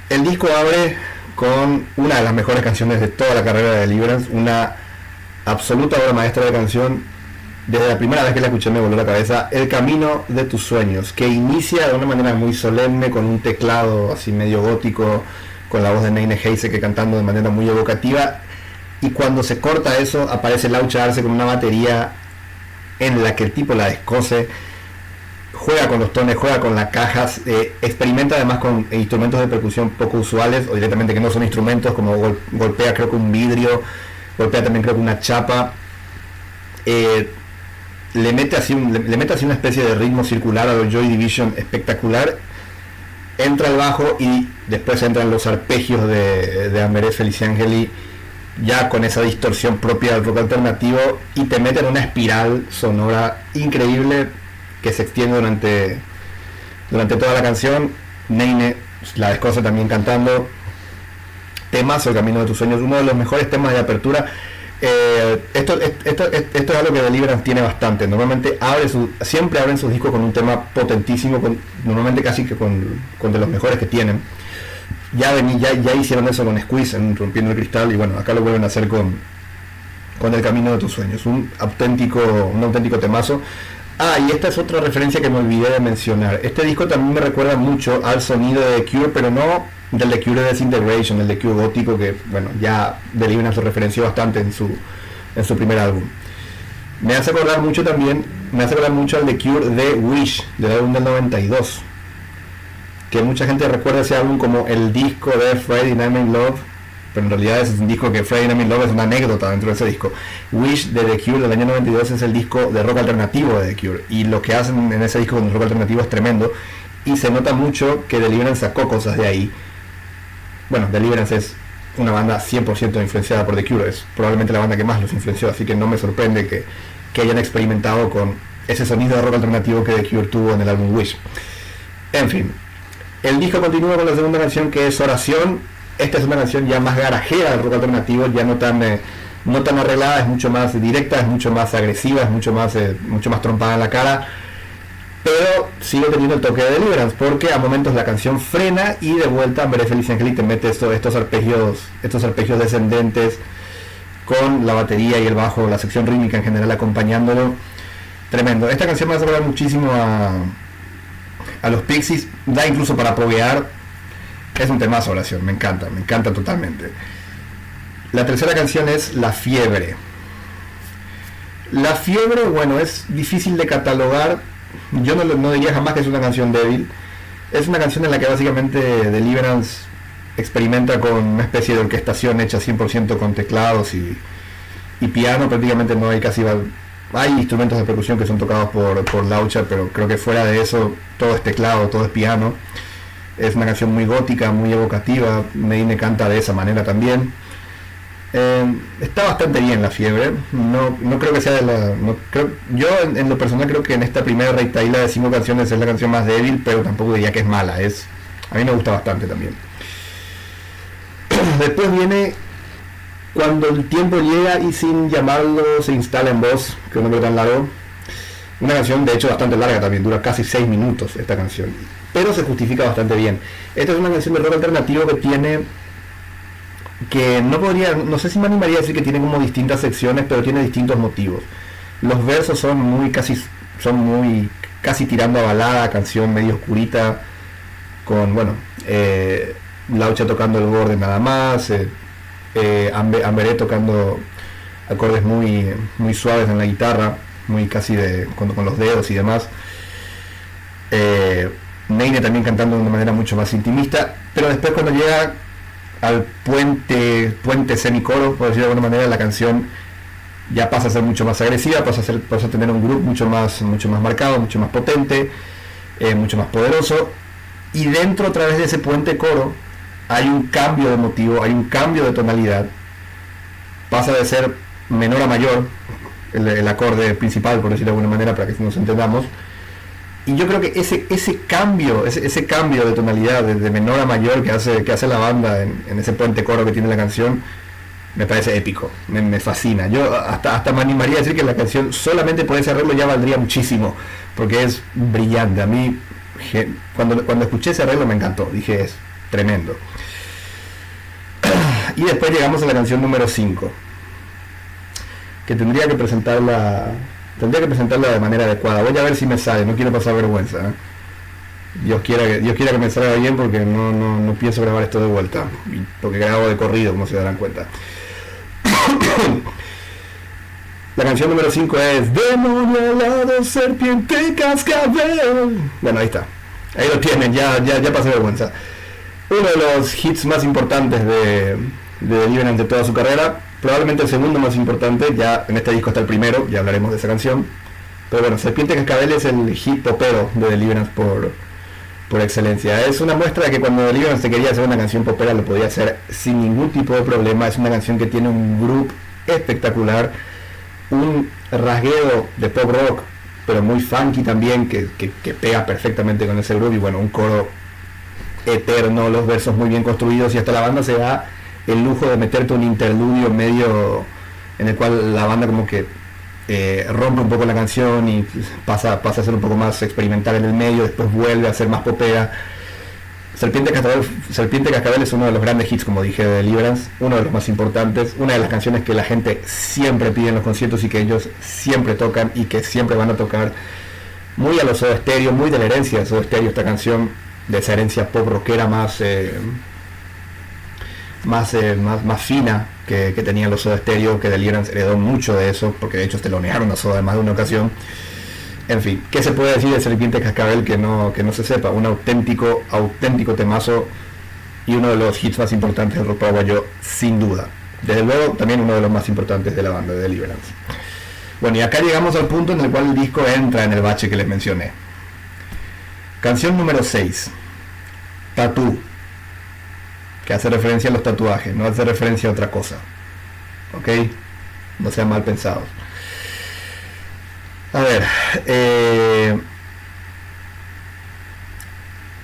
El disco abre con una de las mejores canciones de toda la carrera de Deliverance, una absoluta obra maestra de canción. Desde la primera vez que la escuché me voló la cabeza, El Camino de tus Sueños, que inicia de una manera muy solemne, con un teclado así medio gótico, con la voz de Neine Heiseke cantando de manera muy evocativa, y cuando se corta eso aparece Laucha Arce con una batería en la que el tipo la descose, juega con los tones, juega con las cajas, experimenta además con instrumentos de percusión poco usuales, o directamente que no son instrumentos, como golpea creo que un vidrio, golpea también creo que una chapa, le mete así una especie de ritmo circular a los Joy Division espectacular. Entra el bajo y después entran los arpegios de Amberé Feliciangeli, ya con esa distorsión propia del rock alternativo, y te meten una espiral sonora increíble que se extiende durante toda la canción. Neine la descoce también cantando. Temazo, El Camino de tus Sueños, uno de los mejores temas de apertura. Esto es algo que Deliverance tiene bastante. Normalmente siempre abren sus discos con un tema potentísimo, normalmente casi que con de los mejores que tienen. Ya hicieron eso con Squeeze en Rompiendo el Cristal, y bueno, acá lo vuelven a hacer con El Camino de tus Sueños, un auténtico temazo. Y esta es otra referencia que me olvidé de mencionar. Este disco también me recuerda mucho al sonido de The Cure, pero no del The Cure de Disintegration, el The Cure gótico, que bueno, ya Deliverance lo referenció bastante en su primer álbum. Me hace acordar mucho al The Cure de Wish, del álbum del 92, que mucha gente recuerda ese álbum como el disco de Friday Night in Love, pero en realidad es un disco que Friday Night in Love es una anécdota dentro de ese disco. Wish de The Cure del año 92 es el disco de rock alternativo de The Cure, y lo que hacen en ese disco con el rock alternativo es tremendo, y se nota mucho que Deliverance sacó cosas de ahí. Bueno, Deliverance es una banda 100% influenciada por The Cure, es probablemente la banda que más los influenció, así que no me sorprende que hayan experimentado con ese sonido de rock alternativo que The Cure tuvo en el álbum Wish. En fin, el disco continúa con la segunda canción, que es Oración. Esta es una canción ya más garajera del rock alternativo, ya no tan arreglada, es mucho más directa, es mucho más agresiva, es mucho más trompada en la cara, pero sigue teniendo el toque de Deliverance, porque a momentos la canción frena y de vuelta Amberé Feliciangeli te mete estos arpegios descendentes con la batería y el bajo, la sección rítmica en general acompañándolo. Tremendo. Esta canción me hace acordar muchísimo a los Pixies, da incluso para provear. Es un temazo, Oración, me encanta totalmente. La tercera canción es La Fiebre. La Fiebre, bueno, es difícil de catalogar. Yo no diría jamás que es una canción débil. Es una canción en la que básicamente Deliverance experimenta con una especie de orquestación hecha 100% con teclados y piano. Prácticamente no hay hay instrumentos de percusión que son tocados por Laucha, pero creo que fuera de eso todo es teclado, todo es piano. Es una canción muy gótica, muy evocativa. Neine canta de esa manera también. Está bastante bien La Fiebre. No creo que sea yo en lo personal creo que en esta primera retaíla de 5 canciones es la canción más débil, pero tampoco diría que es mala. A mí me gusta bastante también. Después viene Cuando el tiempo llega y sin llamarlo se instala en voz, que no creo tan largo. Una canción de hecho bastante larga también, dura casi 6 minutos esta canción, pero se justifica bastante bien. Esta es una canción de rock alternativo que no sé si me animaría a decir que tiene como distintas secciones, pero tiene distintos motivos. Los versos son muy casi tirando a balada, canción medio oscurita, con Laucha tocando el borde nada más, Amberé tocando acordes muy suaves en la guitarra, muy casi con los dedos y demás. Neine también cantando de una manera mucho más intimista, pero después cuando llega al puente semicoro, por decirlo de alguna manera, la canción ya pasa a ser mucho más agresiva, pasa a tener un groove mucho más marcado, mucho más potente, mucho más poderoso, y dentro, a través de ese puente coro, hay un cambio de motivo, hay un cambio de tonalidad, pasa de ser menor a mayor, el acorde principal, por decirlo de alguna manera, para que nos entendamos. Y yo creo que ese cambio de tonalidad, de menor a mayor, que hace la banda en ese puente coro que tiene la canción, me parece épico, me fascina. Yo hasta me animaría a decir que la canción, solamente por ese arreglo, ya valdría muchísimo, porque es brillante. A mí, cuando escuché ese arreglo, me encantó, dije, es tremendo. Y después llegamos a la canción número 5, que tendría que presentarla de manera adecuada. Voy a ver si me sale, no quiero pasar vergüenza, ¿eh? Dios quiera que me salga bien, porque no pienso grabar esto de vuelta, porque grabo de corrido, como se darán cuenta. La canción número 5 es Demonio alado, serpiente cascabel. Bueno, ahí está, ahí lo tienen, ya pasé vergüenza. Uno de los hits más importantes de Deliverance de toda su carrera, probablemente el segundo más importante. Ya en este disco está el primero, ya hablaremos de esa canción, pero bueno, Serpiente Cascabel es el hit popero de Deliverance por excelencia. Es una muestra de que cuando Deliverance se quería hacer una canción popera, lo podía hacer sin ningún tipo de problema. Es una canción que tiene un groove espectacular, un rasgueo de pop rock, pero muy funky también, que pega perfectamente con ese groove, y bueno, un coro eterno, los versos muy bien construidos, y hasta la banda se da el lujo de meterte un interludio medio en el cual la banda como que rompe un poco la canción y pasa a ser un poco más experimental en el medio, después vuelve a ser más popera. Serpiente Cascabel es uno de los grandes hits, como dije, de Deliverance, uno de los más importantes, una de las canciones que la gente siempre pide en los conciertos y que ellos siempre tocan y que siempre van a tocar, muy a los Soda Stereo, muy de la herencia de Soda Stereo, esta canción, de esa herencia pop rockera más fina que tenían los Soda Stereo, que Deliverance heredó mucho de eso, porque de hecho telonearon a Soda en más de una ocasión. En fin, ¿qué se puede decir de Serpiente Cascabel que no se sepa? Un auténtico temazo, y uno de los hits más importantes del rock paraguayo, sin duda. Desde luego, también uno de los más importantes de la banda de Deliverance. Bueno, y acá llegamos al punto en el cual el disco entra en el bache que les mencioné. Canción número 6, Tatú, que hace referencia a los tatuajes, no hace referencia a otra cosa, ¿ok? No sean mal pensados. A ver,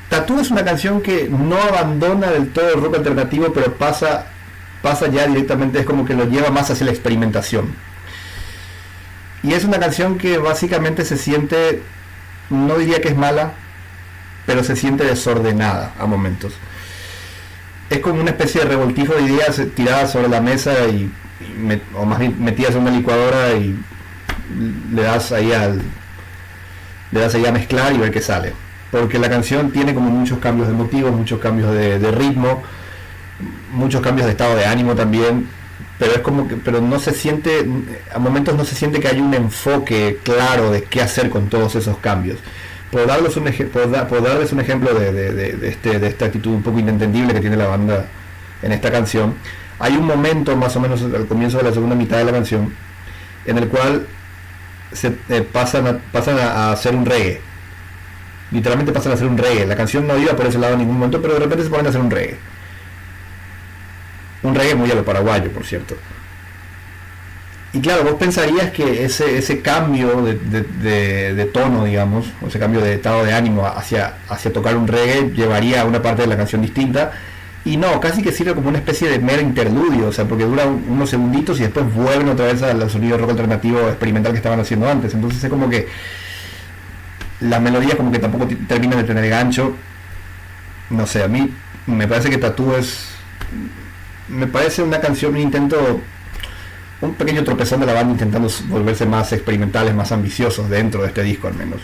Tatú es una canción que no abandona del todo el rock alternativo, pero pasa ya directamente, es como que lo lleva más hacia la experimentación. Y es una canción que básicamente se siente, no diría que es mala, pero se siente desordenada a momentos. Es como una especie de revoltijo de ideas tiradas sobre la mesa o más bien metidas en una licuadora, y le das ahí a mezclar y ver qué sale. Porque la canción tiene como muchos cambios de motivos, muchos cambios de ritmo, muchos cambios de estado de ánimo también, pero es como que, pero no se siente, a momentos no se siente que hay un enfoque claro de qué hacer con todos esos cambios. Por darles un ejemplo de esta actitud un poco inentendible que tiene la banda en esta canción, hay un momento más o menos al comienzo de la segunda mitad de la canción en el cual pasan a hacer un reggae. Literalmente pasan a hacer un reggae. La canción no iba por ese lado en ningún momento, pero de repente se ponen a hacer un reggae. Un reggae muy a lo paraguayo, por cierto. Y claro, vos pensarías que ese cambio de tono, digamos, o ese cambio de estado de ánimo hacia tocar un reggae llevaría a una parte de la canción distinta. Y no, casi que sirve como una especie de mero interludio, o sea, porque dura unos segunditos y después vuelven otra vez al sonido rock alternativo experimental que estaban haciendo antes. Entonces es como que las melodías como que tampoco terminan de tener gancho. No sé, a mí me parece que Tatú me parece una canción, un pequeño tropezón de la banda intentando volverse más experimentales, más ambiciosos dentro de este disco al menos.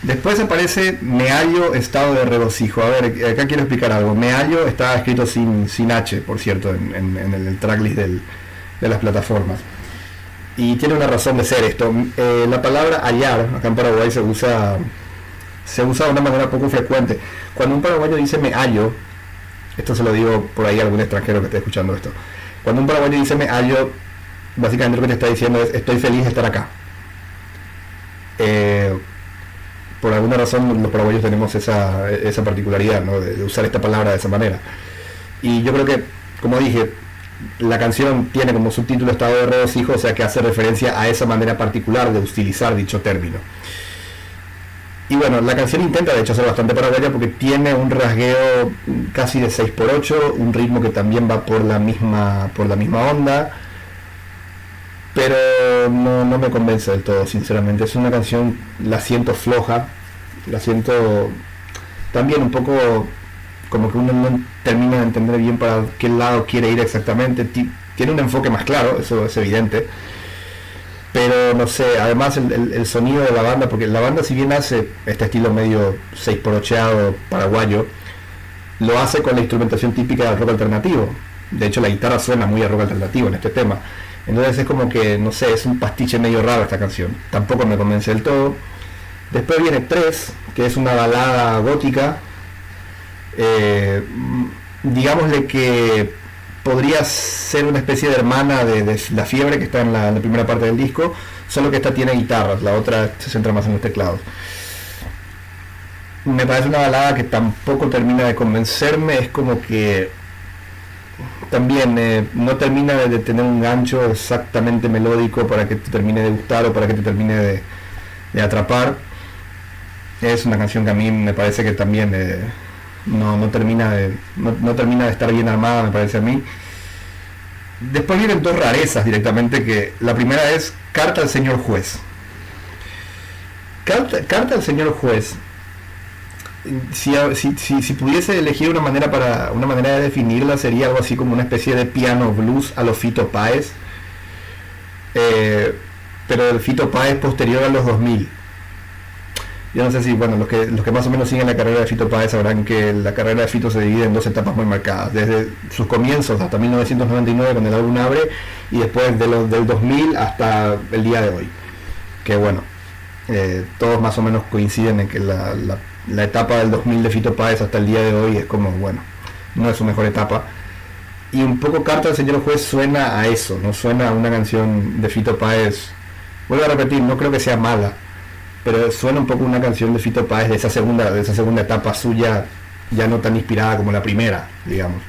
Después aparece Me hallo, estado de regocijo. A ver, acá quiero explicar algo. Me hallo está escrito sin H, por cierto, en el tracklist de las plataformas. Y tiene una razón de ser esto. La palabra hallar, acá en Paraguay se usa de una manera poco frecuente. Cuando un paraguayo dice me hallo, esto se lo digo por ahí a algún extranjero que esté escuchando esto. Cuando un paraguayo dice me hallo, básicamente lo que te está diciendo es estoy feliz de estar acá. por alguna razón los paraguayos tenemos esa particularidad, ¿no? De usar esta palabra de esa manera. Y yo creo que, como dije, la canción tiene como subtítulo estado de regocijo, o sea que hace referencia a esa manera particular de utilizar dicho término. Y bueno, la canción intenta de hecho ser bastante paraguaya porque tiene un rasgueo casi de 6x8, un ritmo que también va por la misma onda, pero no me convence del todo, sinceramente. Es una canción, la siento floja, la siento también un poco como que uno no termina de entender bien para qué lado quiere ir exactamente. Tiene un enfoque más claro, eso es evidente, pero no sé, además el sonido de la banda, porque la banda si bien hace este estilo medio 6x8 paraguayo, lo hace con la instrumentación típica del rock alternativo. De hecho la guitarra suena muy a rock alternativo en este tema, entonces es como que, no sé, es un pastiche medio raro esta canción, tampoco me convence del todo. Después viene 3, que es una balada gótica, digámosle que podría ser una especie de hermana de La Fiebre, que está en la primera parte del disco, solo que esta tiene guitarras, la otra se centra más en los teclados. Me parece una balada que tampoco termina de convencerme, es como que también no termina de tener un gancho exactamente melódico para que te termine de gustar o para que te termine de atrapar. Es una canción que a mí me parece que también no termina de estar bien armada, me parece a mí. Después vienen 2 rarezas directamente, que la primera es Carta al Señor Juez. Carta al Señor Juez, si pudiese elegir una manera de definirla, sería algo así como una especie de piano blues a lo Fito Páez, pero el Fito Páez posterior a los 2000. Yo no sé si, bueno, los que más o menos siguen la carrera de Fito Páez sabrán que la carrera de Fito se divide en 2 etapas muy marcadas, desde sus comienzos hasta 1999 con el álbum Abre, y después del 2000 hasta el día de hoy, que bueno, todos más o menos coinciden en que la etapa del 2000 de Fito Páez hasta el día de hoy es como, bueno, no es su mejor etapa, y un poco Carta al Señor Juez suena a eso, no suena a una canción de Fito Páez. Vuelvo a repetir, no creo que sea mala, pero suena un poco una canción de Fito Páez de esa segunda etapa suya, ya no tan inspirada como la primera, digamos.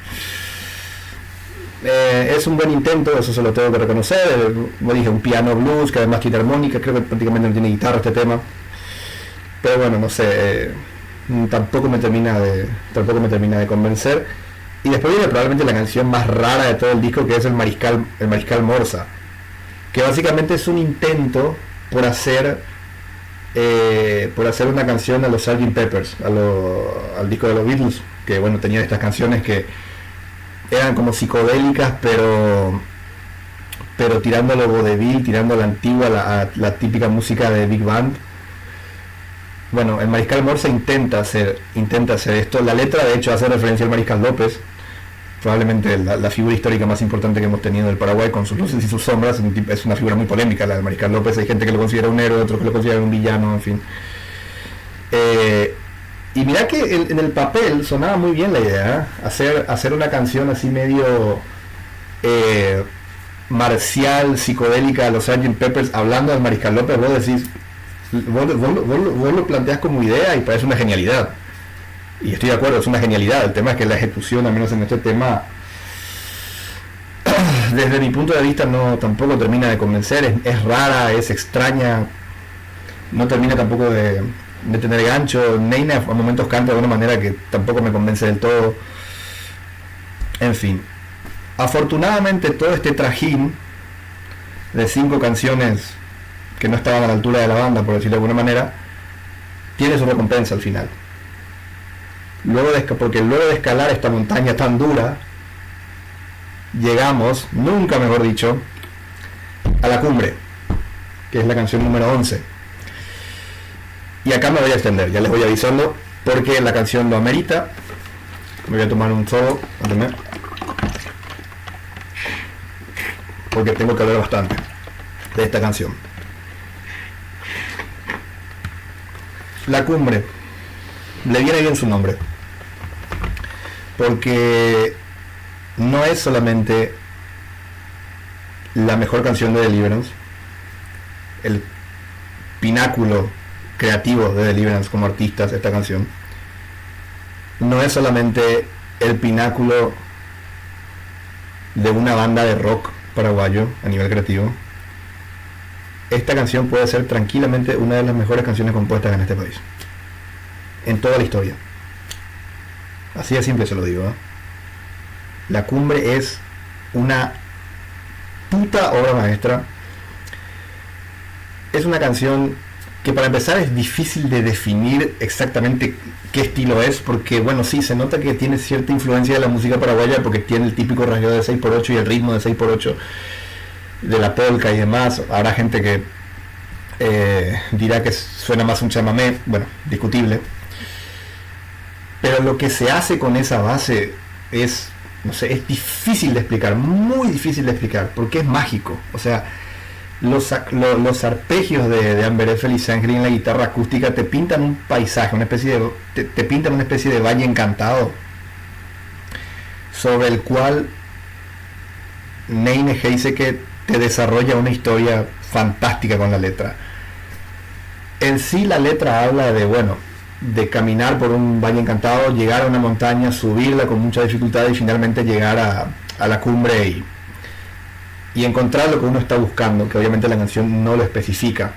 Es un buen intento, eso se lo tengo que reconocer. Como dije, un piano blues que además tiene armónica, creo que prácticamente no tiene guitarra este tema, pero bueno, no sé, tampoco me termina de convencer. Y después viene probablemente la canción más rara de todo el disco, que es el Mariscal Morsa, que básicamente es un intento por hacer una canción a los Sgt. Peppers, al disco de los Beatles, que bueno, tenían estas canciones que eran como psicodélicas, pero tirando a lo vodevil, tirando a la antigua, a la típica música de Big Band. Bueno, el Mariscal Morsa intenta hacer esto. La letra de hecho hace referencia al Mariscal López, probablemente la figura histórica más importante que hemos tenido en el Paraguay, con sus luces y sus sombras. Es una figura muy polémica la del Mariscal López. Hay gente que lo considera un héroe, otros que lo consideran un villano, en fin. Y mirá que en el papel sonaba muy bien la idea, hacer una canción así medio marcial, psicodélica a los Sgt. Peppers, hablando del Mariscal López. Vos lo planteás como idea y parece una genialidad. Y estoy de acuerdo, es una genialidad. El tema es que la ejecución, al menos en este tema, desde mi punto de vista tampoco termina de convencer. Es rara, es extraña, no termina tampoco de tener gancho. Neyna a momentos canta de una manera que tampoco me convence del todo. En fin, afortunadamente todo este trajín de 5 canciones que no estaban a la altura de la banda, por decirlo de alguna manera, tiene su recompensa al final. Porque luego de escalar esta montaña tan dura, llegamos, nunca mejor dicho, a la cumbre, que es la canción número 11. Y acá me voy a extender, ya les voy avisando, porque la canción lo amerita. Me voy a tomar un sorbo, porque tengo que hablar bastante de esta canción. La cumbre, le viene bien su nombre, porque no es solamente la mejor canción de Deliverance, el pináculo creativos de Deliverance como artistas esta canción. No es solamente el pináculo de una banda de rock paraguayo a nivel creativo. Esta canción puede ser tranquilamente una de las mejores canciones compuestas en este país, en toda la historia. Así de simple se lo digo, ¿eh? La Cumbre es una puta obra maestra. Es una canción que, para empezar, es difícil de definir exactamente qué estilo es, porque bueno, sí, se nota que tiene cierta influencia de la música paraguaya, porque tiene el típico rasgueo de 6x8 y el ritmo de 6x8 de la polka y demás. Habrá gente que dirá que suena más un chamamé, bueno, discutible, pero lo que se hace con esa base es, no sé, es difícil de explicar, muy difícil de explicar, porque es mágico. O sea, los arpegios de Amber Eiffel y Sam Green en la guitarra acústica te pintan un paisaje, una especie de, te pintan una especie de valle encantado, sobre el cual Neine Heiseke te desarrolla una historia fantástica con la letra. En sí, la letra habla de, bueno, de caminar por un valle encantado, llegar a una montaña, subirla con mucha dificultad y finalmente llegar a la cumbre y encontrar lo que uno está buscando, que obviamente la canción no lo especifica.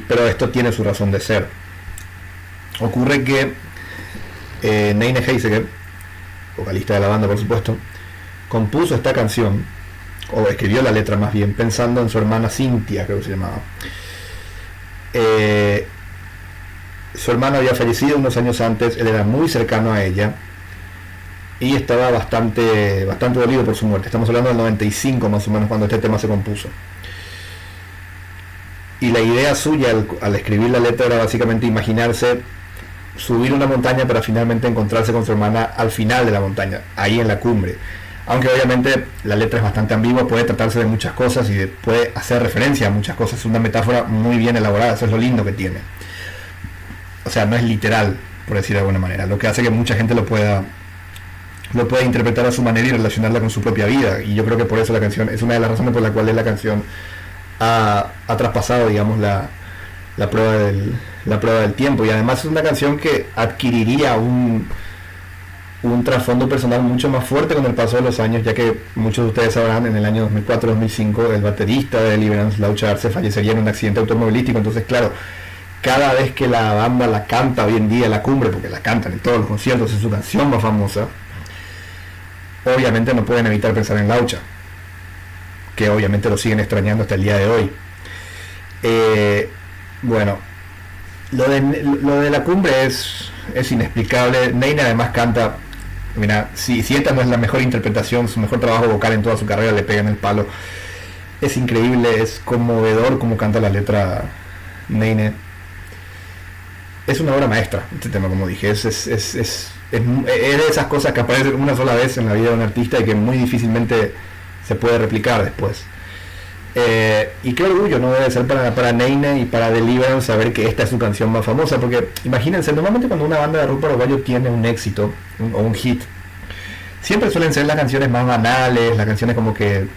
Pero esto tiene su razón de ser. Ocurre que Neine Heiseke, vocalista de la banda por supuesto, compuso esta canción, o escribió la letra más bien, pensando en su hermana Cintia, creo que se llamaba. Su hermano había fallecido unos años antes, él era muy cercano a ella y estaba bastante dolido por su muerte. Estamos hablando del 95 más o menos, cuando este tema se compuso. Y la idea suya al escribir la letra era básicamente imaginarse subir una montaña para finalmente encontrarse con su hermana al final de la montaña, ahí en la cumbre. Aunque obviamente la letra es bastante ambigua, puede tratarse de muchas cosas y puede hacer referencia a muchas cosas. Es una metáfora muy bien elaborada, eso es lo lindo que tiene. O sea, no es literal, por decir de alguna manera, lo que hace que mucha gente lo pueda interpretar a su manera y relacionarla con su propia vida. Y yo creo que por eso la canción es una de las razones por las cuales la canción ha traspasado, digamos, la prueba del tiempo. Y además es una canción que adquiriría un trasfondo personal mucho más fuerte con el paso de los años, ya que muchos de ustedes sabrán, en el año 2004-2005 el baterista de Deliverance, Laucha Arce, fallecería en un accidente automovilístico. Entonces, claro, cada vez que la banda la canta hoy en día, la cumbre, porque la cantan en todos los conciertos, es su canción más famosa, obviamente no pueden evitar pensar en Laucha, que obviamente lo siguen extrañando hasta el día de hoy. Bueno, lo de la cumbre es inexplicable. Neine además canta, mira, si esta no es la mejor interpretación, su mejor trabajo vocal en toda su carrera, le pega en el palo. Es increíble, es conmovedor como canta la letra Neine. Es una obra maestra este tema, como dije. Es de esas cosas que aparecen una sola vez en la vida de un artista y que muy difícilmente se puede replicar después. Y qué orgullo no debe ser para Neine y para Deliverance saber que esta es su canción más famosa, porque imagínense, normalmente cuando una banda de rock paraguayo tiene un éxito o un hit, siempre suelen ser las canciones más banales, las canciones como que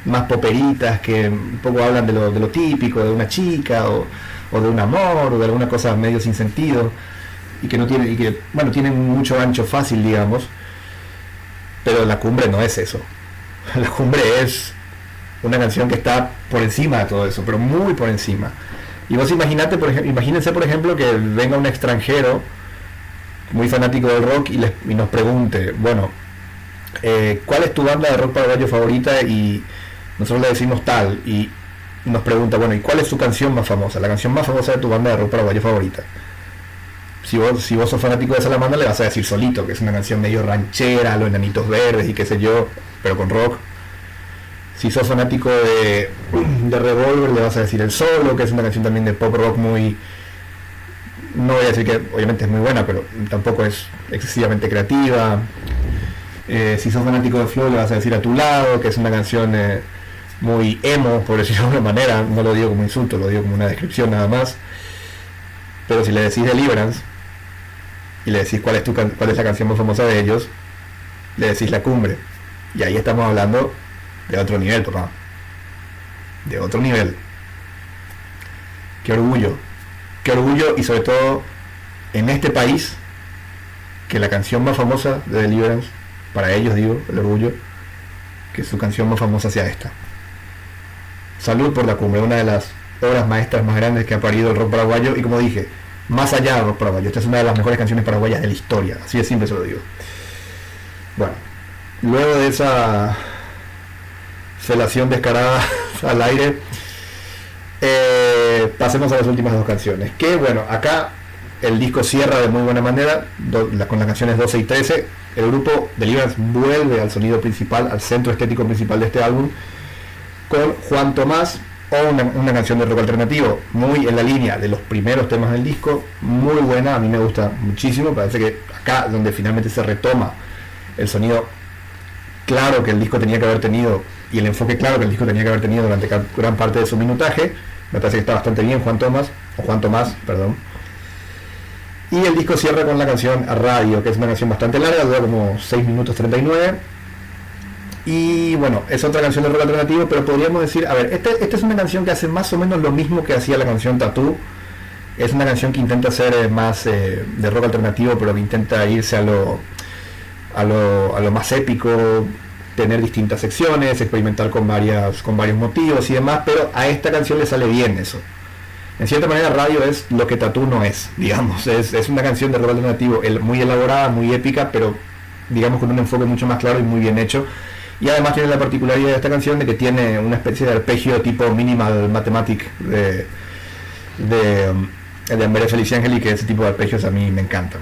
más poperitas, que un poco hablan de lo típico, de una chica o de un amor o de alguna cosa medio sin sentido y que no tiene, y que bueno, tienen mucho ancho fácil, digamos. Pero la cumbre no es eso. La cumbre es una canción que está por encima de todo eso, pero muy por encima. Y vos imagínense por ejemplo que venga un extranjero muy fanático del rock y nos pregunte, bueno, ¿cuál es tu banda de rock paraguayo favorita? Y nosotros le decimos tal, y nos pregunta, bueno, ¿y cuál es su canción más famosa? La canción más famosa de tu banda de rock paraguayo favorita. Si vos sos fanático de esa banda, le vas a decir Solito, que es una canción medio ranchera, Los Enanitos Verdes y qué sé yo, pero con rock. Si sos fanático de Revolver, le vas a decir El Solo, que es una canción también de pop rock muy... No voy a decir que obviamente es muy buena, pero tampoco es excesivamente creativa. Si sos fanático de Flow, le vas a decir A Tu Lado, que es una canción muy emo, por decirlo de alguna manera. No lo digo como insulto, lo digo como una descripción nada más. Pero si le decís Deliverance y le decís cuál es la canción más famosa de ellos, le decís La Cumbre. Y ahí estamos hablando de otro nivel, papá. de otro nivel. Qué orgullo y sobre todo en este país, que la canción más famosa de Deliverance, para ellos digo, el orgullo, que su canción más famosa sea esta. Salud por La Cumbre, una de las obras maestras más grandes que ha parido el rock paraguayo, y como dije, más allá del rock paraguayo, esta es una de las mejores canciones paraguayas de la historia, así de simple se lo digo. Bueno, luego de esa felación descarada al aire, pasemos a las últimas dos canciones, que bueno, acá el disco cierra de muy buena manera con las canciones 12 y 13. El grupo Deliverance vuelve al sonido principal, al centro estético principal de este álbum, con Juan Tomás, o una canción de rock alternativo muy en la línea de los primeros temas del disco, muy buena, a mí me gusta muchísimo. Parece que acá donde finalmente se retoma el sonido claro que el disco tenía que haber tenido, y el enfoque claro que el disco tenía que haber tenido durante gran parte de su minutaje. Me parece que está bastante bien Juan Tomás, perdón. Y el disco cierra con la canción Radio, que es una canción bastante larga, dura como 6 minutos 39. Y bueno, es otra canción de rock alternativo, pero podríamos decir, a ver, esta es una canción que hace más o menos lo mismo que hacía la canción Tattoo. Es una canción que intenta ser más de rock alternativo, pero que intenta irse a lo más épico, tener distintas secciones, experimentar con varios motivos y demás, pero a esta canción le sale bien eso. En cierta manera Radio es lo que Tattoo no es, digamos, es una canción de rock alternativo muy elaborada, muy épica, pero digamos con un enfoque mucho más claro y muy bien hecho. Y además tiene la particularidad de esta canción de que tiene una especie de arpegio tipo Minimal Mathematic de Amber Feliciangeli, que ese tipo de arpegios a mí me encantan.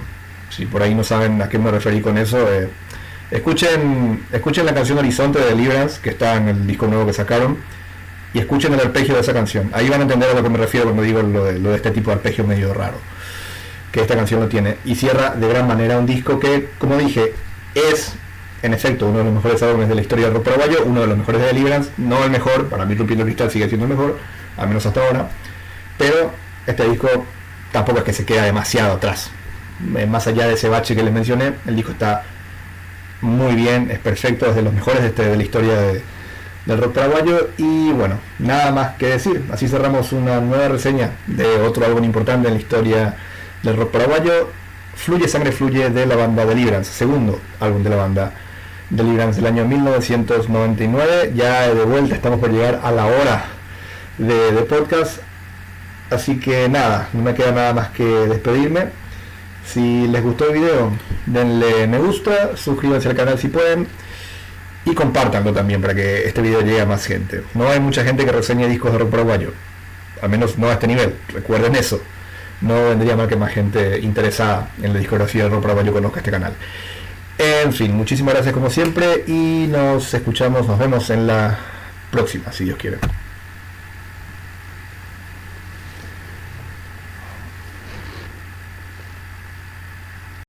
Si por ahí no saben a qué me referí con eso, escuchen la canción Horizonte de Deliverance, que está en el disco nuevo que sacaron, y escuchen el arpegio de esa canción. Ahí van a entender a lo que me refiero cuando digo lo de este tipo de arpegio medio raro, que esta canción lo tiene. Y cierra de gran manera un disco que, como dije, es en efecto uno de los mejores álbumes de la historia del rock paraguayo, uno de los mejores de Deliverance, no el mejor, para mí Rompiendo Cristal sigue siendo el mejor, al menos hasta ahora, pero este disco tampoco es que se queda demasiado atrás. Más allá de ese bache que les mencioné, el disco está muy bien, es perfecto, es de los mejores de la historia del rock paraguayo. Y bueno, nada más que decir, así cerramos una nueva reseña de otro álbum importante en la historia del rock paraguayo, Fluye Sangre Fluye, de la banda Deliverance, segundo álbum de la banda Deliverance del año 1999. Ya de vuelta, estamos por llegar a la hora de podcast, así que nada, no me queda nada más que despedirme. Si les gustó el video, denle me gusta, suscríbanse al canal si pueden, y compártanlo también para que este video llegue a más gente. No hay mucha gente que reseñe discos de rock paraguayo, al menos no a este nivel, recuerden eso. No vendría mal que más gente interesada en la discografía del rock paraguayo conozca este canal. En fin, muchísimas gracias como siempre, y nos vemos en la próxima, si Dios quiere.